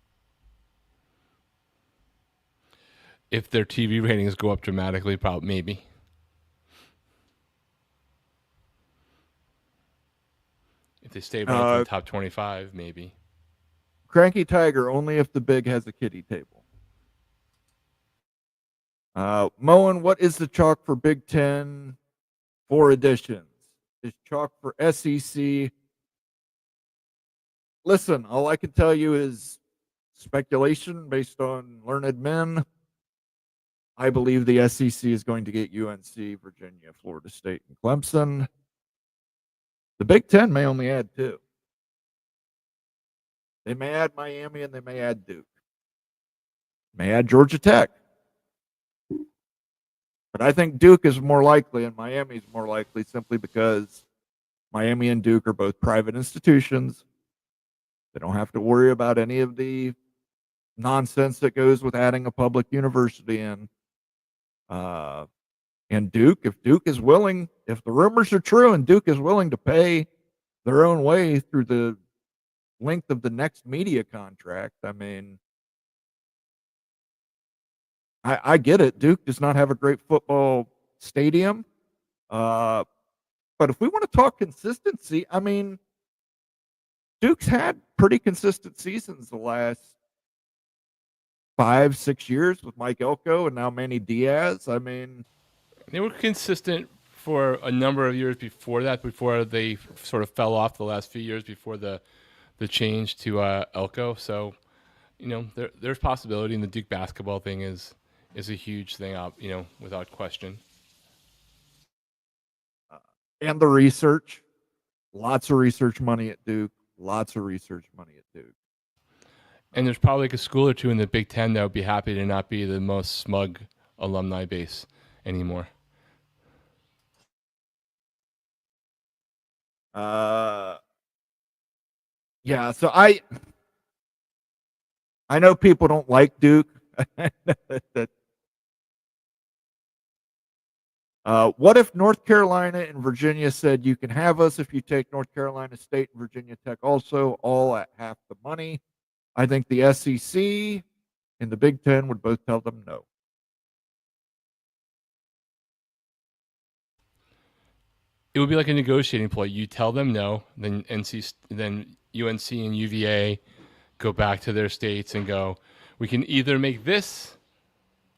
If their TV ratings go up dramatically, probably maybe. If they stay ranked in the top 25, maybe. Cranky Tiger only if the big has a kiddie table. Moen, what is the chalk for Big Ten 4 editions? Is chalk for SEC? Listen, all I can tell you is speculation based on learned men. I believe the SEC is going to get UNC, Virginia, Florida State, and Clemson. The Big Ten may only add 2. They may add Miami and they may add Duke. May add Georgia Tech. But I think Duke is more likely and Miami is more likely simply because Miami and Duke are both private institutions. They don't have to worry about any of the nonsense that goes with adding a public university in. And Duke, if Duke is willing, if the rumors are true and Duke is willing to pay their own way through the length of the next media contract, I mean, I get it. Duke does not have a great football stadium. But if we want to talk consistency, I mean, Duke's had pretty consistent seasons the last 5-6 years with Mike Elko and now Manny Diaz. I mean, they were consistent for a number of years before that, before they sort of fell off the last few years before the change to Elko. So, there's possibility, and the Duke basketball thing is a huge thing, without question. And the research, lots of research money at Duke, lots of research money at Duke. And there's probably like a school or two in the Big Ten that would be happy to not be the most smug alumni base anymore. Yeah, so I know people don't like Duke. What if North Carolina and Virginia said you can have us if you take North Carolina State and Virginia Tech also, all at half the money? I think the SEC and the Big Ten would both tell them no. It would be like a negotiating point. You tell them no, then then UNC and UVA go back to their states and go, we can either make this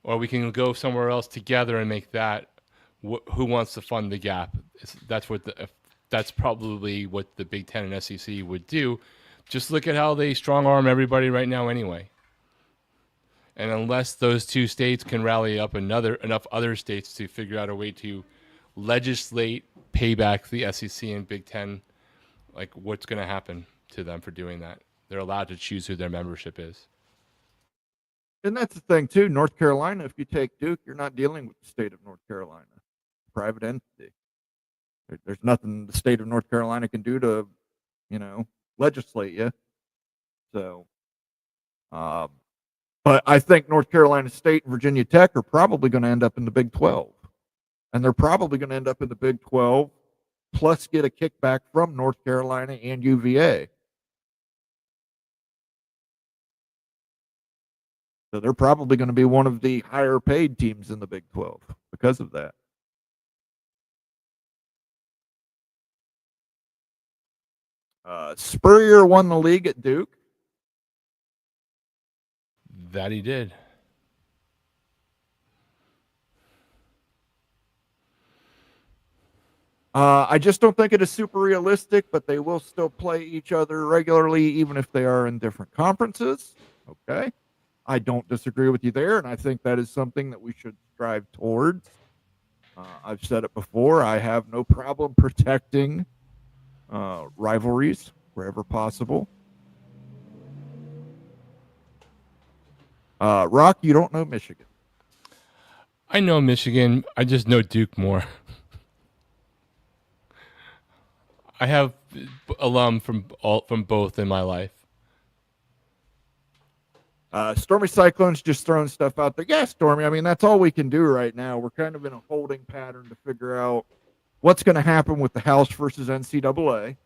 or we can go somewhere else together and make that. Who wants to fund the gap? That's probably what the Big Ten and SEC would do. Just look at how they strong arm everybody right now anyway. And unless those two states can rally up enough other states to figure out a way to legislate payback the SEC and Big Ten, like what's going to happen to them for doing that? They're allowed to choose who their membership is. And that's the thing too. North Carolina, if you take Duke, you're not dealing with the state of North Carolina, private entity. There's nothing the state of North Carolina can do to, legislate you. So, but I think North Carolina State and Virginia Tech are probably going to end up in the Big 12. And they're probably going to end up in the Big 12, plus get a kickback from North Carolina and UVA. So they're probably going to be one of the higher paid teams in the Big 12 because of that. Spurrier won the league at Duke. That he did. I just don't think it is super realistic, but they will still play each other regularly, even if they are in different conferences. Okay. I don't disagree with you there, and I think that is something that we should strive towards. I've said it before. I have no problem protecting rivalries wherever possible. Rock, you don't know Michigan. I know Michigan. I just know Duke more. I have alum from both in my life. Stormy Cyclones just throwing stuff out there. Yeah, Stormy. I mean, that's all we can do right now. We're kind of in a holding pattern to figure out what's going to happen with the House versus NCAA.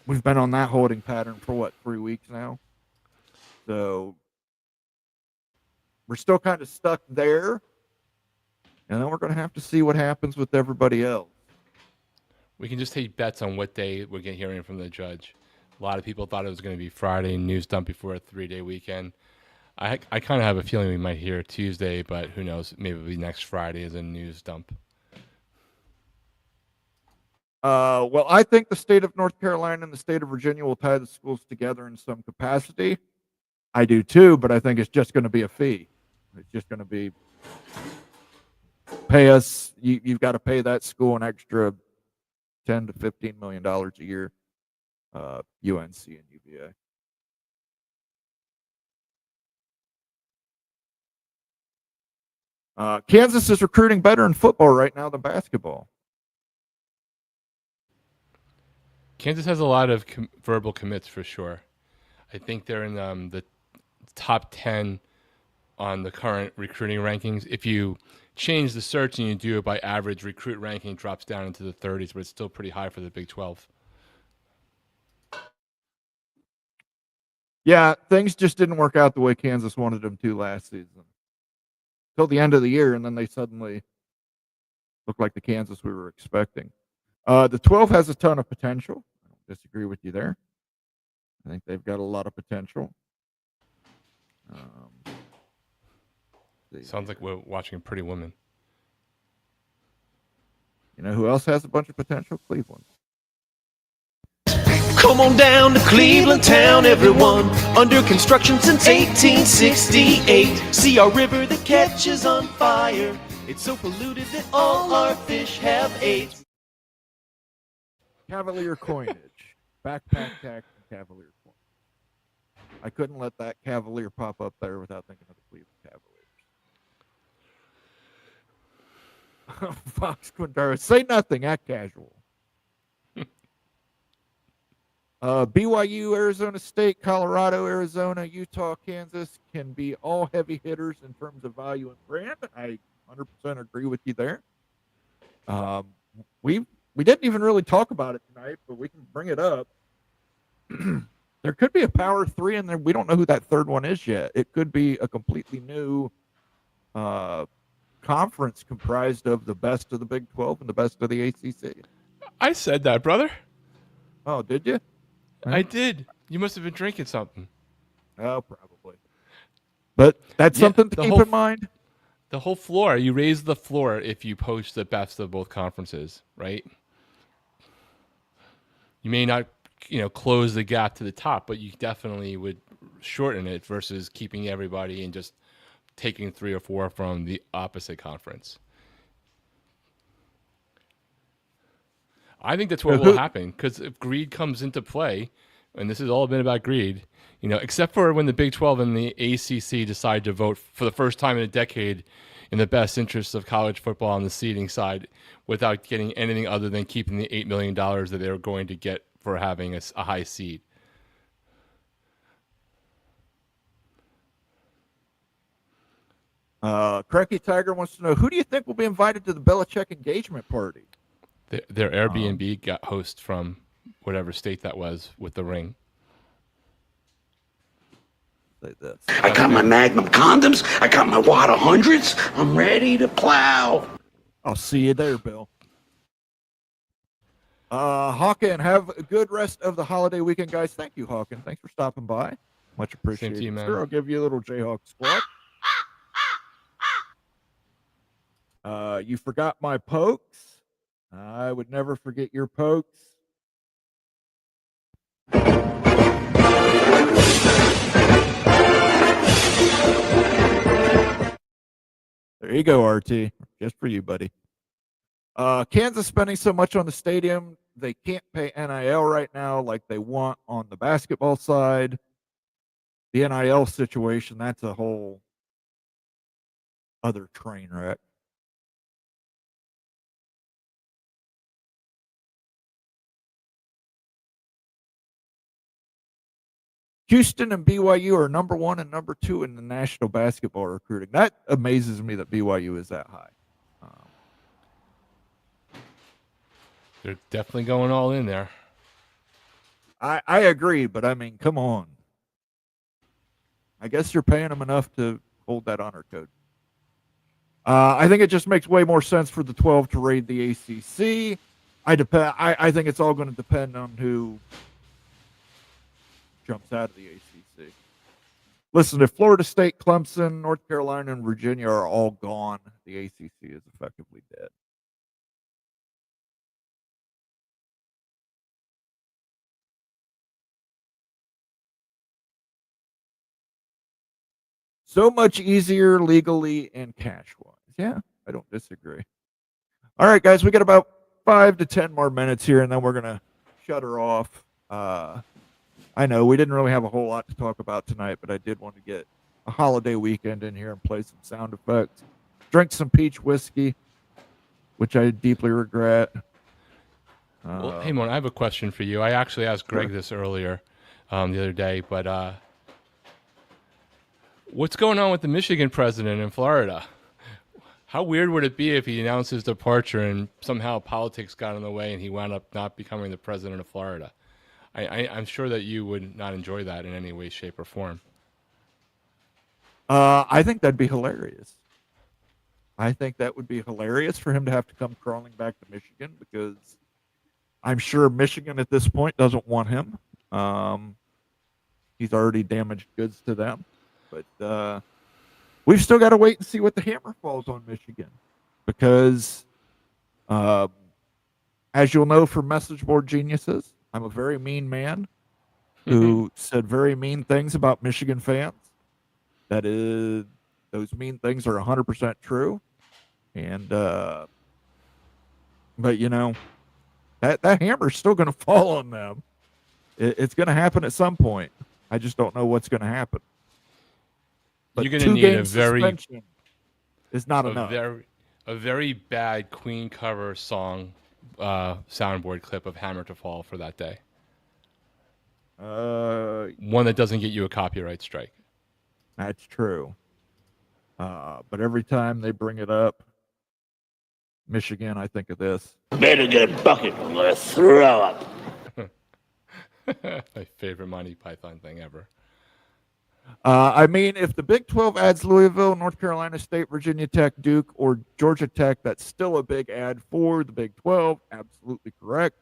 We've been on that holding pattern for what, 3 weeks now? So we're still kind of stuck there. And then we're going to have to see what happens with everybody else. We can just take bets on what day we're getting hearing from the judge. A lot of people thought it was going to be Friday news dump before a 3-day weekend. I kind of have a feeling we might hear Tuesday, but who knows? Maybe it'll be next Friday as a news dump. Well, I think the state of North Carolina and the state of Virginia will tie the schools together in some capacity. I do too, but I think it's just going to be a fee. It's just going to be pay us. You've got to pay that school an extra $10 to $15 million a year. UNC and UVA. Kansas is recruiting better in football right now than basketball. Kansas has a lot of verbal commits for sure. I think they're in the top 10 on the current recruiting rankings. If you change the search and you do it by average, recruit ranking drops down into the 30s, but it's still pretty high for the Big 12. Yeah, things just didn't work out the way Kansas wanted them to last season. Till the end of the year, and then they suddenly looked like the Kansas we were expecting. The 12 has a ton of potential. I don't disagree with you there. I think they've got a lot of potential. Sounds like we're watching Pretty Woman. You know who else has a bunch of potential? Cleveland. Come on down to Cleveland town, everyone. Under construction since 1868. See our river that catches on fire. It's so polluted that all our fish have AIDS. Cavalier coinage. Backpack tax and Cavalier coinage. I couldn't let that Cavalier pop up there without thinking of the Cleveland Cavaliers. Fox Quintero. Say nothing, act casual. BYU, Arizona State, Colorado, Arizona, Utah, Kansas can be all heavy hitters in terms of value and brand. I 100% agree with you there. We didn't even really talk about it tonight, but we can bring it up. There could be a power three in there. We don't know who that third one is yet. It could be a completely new conference comprised of the best of the Big 12 and the best of the ACC. I said that, brother. Oh, did you? I did. You must have been drinking something. Oh, probably. But that's something to keep in mind. The whole floor. You raise the floor if you poach the best of both conferences, right? You may not, close the gap to the top, but you definitely would shorten it versus keeping everybody and just taking 3 or 4 from the opposite conference. I think that's what will happen because if greed comes into play, and this has all been about greed, except for when the Big 12 and the ACC decide to vote for the first time in a decade in the best interests of college football on the seeding side without getting anything other than keeping the $8 million that they were going to get for having a high seed. Cracky Tiger wants to know, who do you think will be invited to the Belichick engagement party? Their Airbnb got host from whatever state that was with the ring. say this. I got my Magnum condoms. I got my Wada hundreds. I'm ready to plow. I'll see you there, Bill. Hawken, have a good rest of the holiday weekend, guys. Thank you, Hawken. Thanks for stopping by. Much appreciated. Same to you, man. Sir, I'll give you a little Jayhawk squad. You forgot my pokes. I would never forget your pokes. There you go, RT. Just for you, buddy. Kansas spending so much on the stadium, they can't pay NIL right now like they want on the basketball side. The NIL situation, that's a whole other train wreck. Houston and BYU are number 1 and number 2 in the national basketball recruiting. That amazes me that BYU is that high. They're definitely going all in there. I agree, but I mean, come on. I guess you're paying them enough to hold that honor code. I think it just makes way more sense for the 12 to raid the ACC. I think it's all going to depend on who jumps out of the ACC. Listen, if Florida State, Clemson, North Carolina, and Virginia are all gone, the ACC is effectively dead. So much easier legally and cash-wise. Yeah, I don't disagree. All right, guys, we got about 5 to 10 more minutes here, and then we're going to shut her off. I know we didn't really have a whole lot to talk about tonight, but I did want to get a holiday weekend in here and play some sound effects. Drink some peach whiskey, which I deeply regret. Well, hey, Mon, I have a question for you. I actually asked Greg this earlier the other day, but what's going on with the Michigan president in Florida? How weird would it be if he announced his departure and somehow politics got in the way and he wound up not becoming the president of Florida? I'm sure that you would not enjoy that in any way, shape, or form. I think that'd be hilarious. I think that would be hilarious for him to have to come crawling back to Michigan because I'm sure Michigan at this point doesn't want him. He's already damaged goods to them. But we've still got to wait and see what the hammer falls on Michigan because, as you'll know from message board geniuses, I'm a very mean man who said very mean things about Michigan fans. That is, those mean things are 100% true. And, but you know, that hammer's still going to fall on them. It's going to happen at some point. I just don't know what's going to happen. But you're going to need a very suspension is not enough. A very bad Queen cover song soundboard clip of Hammer to Fall for that day. One that doesn't get you a copyright strike. That's true. But every time they bring it up, Michigan, I think of this. Better get a bucket. I'm gonna throw up. My favorite Monty Python thing ever. I mean, if the Big 12 adds Louisville, North Carolina State, Virginia Tech, Duke, or Georgia Tech, that's still a big ad for the Big 12. Absolutely correct.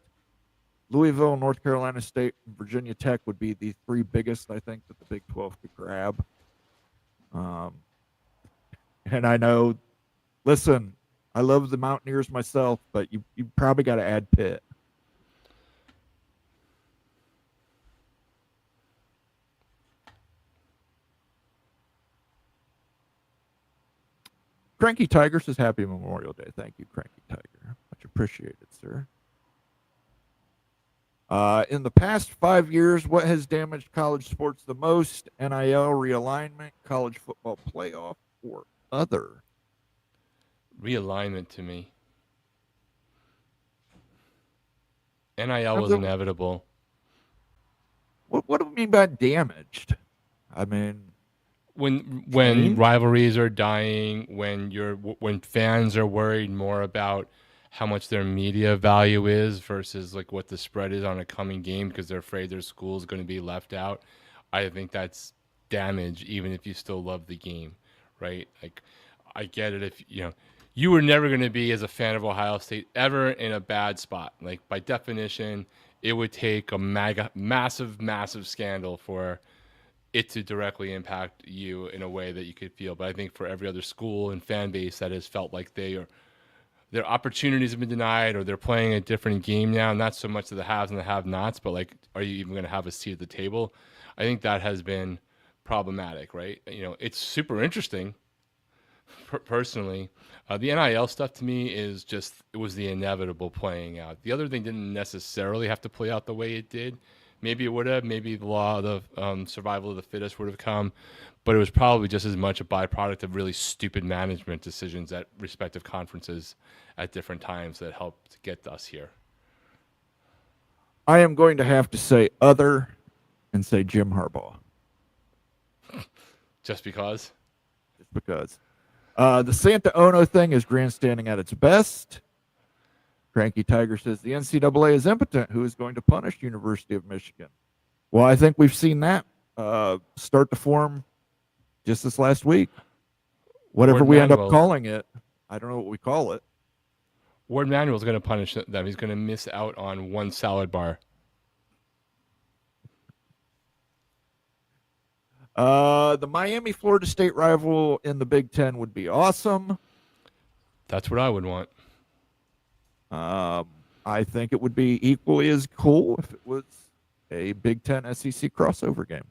Louisville, North Carolina State, and Virginia Tech would be the 3 biggest, I think, that the Big 12 could grab. And I know, listen, I love the Mountaineers myself, but you probably got to add Pitt. Cranky Tiger says happy Memorial Day. Thank you, Cranky Tiger. Much appreciated, sir. In the past 5 years, what has damaged college sports the most? NIL realignment, college football playoff, or other? Realignment to me. NIL was inevitable. What do we mean by damaged? I mean, when rivalries are dying, when fans are worried more about how much their media value is versus like what the spread is on a coming game because they're afraid their school is going to be left out. I think that's damage, even if you still love the game, right? Like, I get it if you were never going to be, as a fan of Ohio State, ever in a bad spot. Like, by definition, it would take a massive scandal for it to directly impact you in a way that you could feel. But I think for every other school and fan base that has felt like their opportunities have been denied, or they're playing a different game now, not so much the haves and the have-nots, but like, are you even going to have a seat at the table? I think that has been problematic, right? It's super interesting, personally. The NIL stuff to me is just, it was the inevitable playing out. The other thing didn't necessarily have to play out the way it did. Maybe it would have. Maybe the law of the survival of the fittest would have come, but it was probably just as much a byproduct of really stupid management decisions at respective conferences at different times that helped get us here. I am going to have to say other and say Jim Harbaugh. Just because? Just because. The Santa Ono thing is grandstanding at its best. Cranky Tiger says the NCAA is impotent. Who is going to punish University of Michigan? Well, I think we've seen that start to form just this last week. Whatever we end up calling it, I don't know what we call it. Ward Manuel's going to punish them. He's going to miss out on one salad bar. The Miami-Florida State rival in the Big Ten would be awesome. That's what I would want. I think it would be equally as cool if it was a Big Ten SEC crossover game.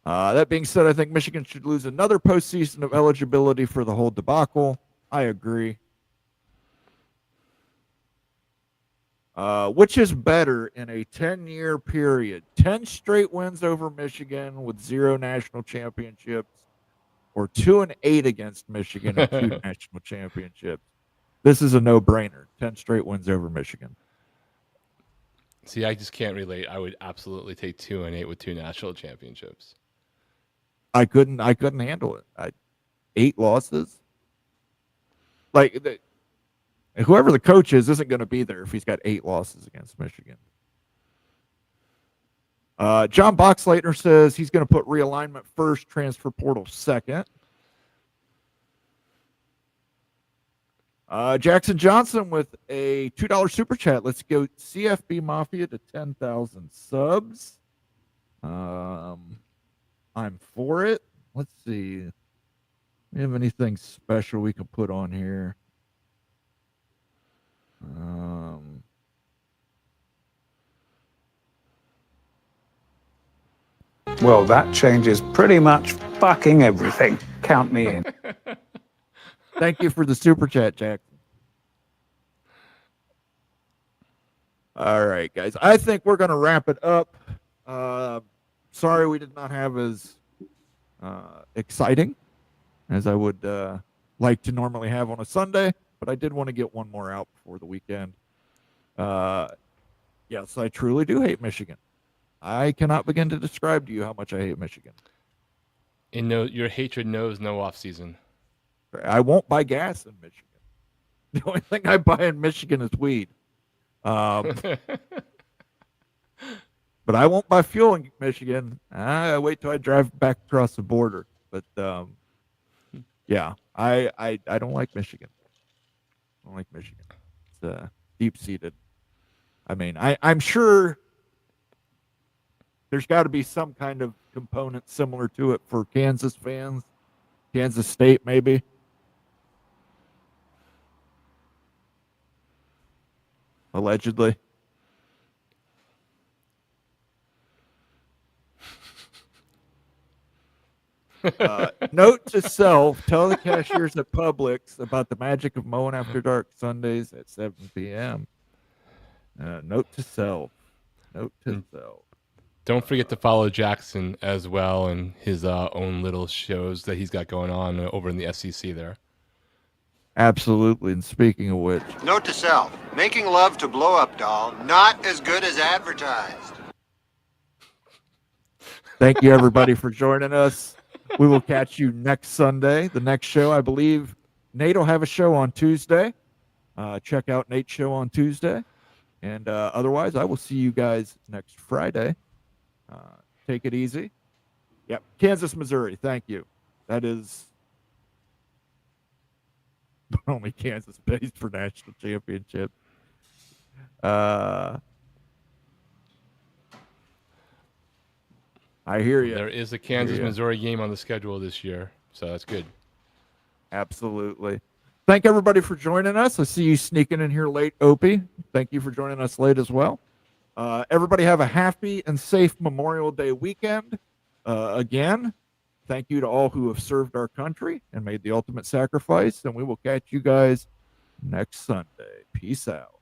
That being said, I think Michigan should lose another postseason of eligibility for the whole debacle. I agree. Which is better in a 10-year period? 10 straight wins over Michigan with 0 national championships, or 2-8 against Michigan and 2 national championships? This is a no-brainer. 10 straight wins over Michigan. See, I just can't relate. I would absolutely take 2-8 with 2 national championships. I couldn't handle it. 8 losses. Like, whoever the coach is isn't going to be there if he's got 8 losses against Michigan. John Boxleitner says he's going to put realignment first, transfer portal second. Jackson Johnson with a $2 super chat. Let's go CFB Mafia to 10,000 subs. I'm for it. Let's see. Do we have anything special we can put on here? Well, that changes pretty much fucking everything. Count me in. Thank you for the super chat, Jackson. All right, guys. I think we're going to wrap it up. Sorry we did not have as exciting as I would like to normally have on a Sunday, but I did want to get one more out before the weekend. Yes, I truly do hate Michigan. I cannot begin to describe to you how much I hate Michigan. Your hatred knows no off season. I won't buy gas in Michigan. The only thing I buy in Michigan is weed. But I won't buy fuel in Michigan. I wait till I drive back across the border. But yeah, I don't like Michigan. I don't like Michigan. It's deep seated. I mean, I'm sure there's got to be some kind of component similar to it for Kansas fans. Kansas State, maybe. Allegedly. Note to self, tell the cashiers at Publix about the magic of mowing after dark Sundays at 7 p.m. Note to self. Note to self. Don't forget to follow Jackson as well and his own little shows that he's got going on over in the SEC there. Absolutely. And speaking of which. Note to self, making love to blow up doll, not as good as advertised. Thank you, everybody, for joining us. We will catch you next Sunday. The next show, I believe, Nate will have a show on Tuesday. Check out Nate's show on Tuesday. And otherwise, I will see you guys next Friday. Take it easy. Yep. Kansas, Missouri. Thank you. That is only Kansas based for national championship. I hear you. There is a Kansas Missouri game on the schedule this year, so that's good. Absolutely. Thank everybody for joining us. I see you sneaking in here late, Opie. Thank you for joining us late as well. Everybody have a happy and safe Memorial Day weekend. Again, thank you to all who have served our country and made the ultimate sacrifice, and we will catch you guys next Sunday. Peace out.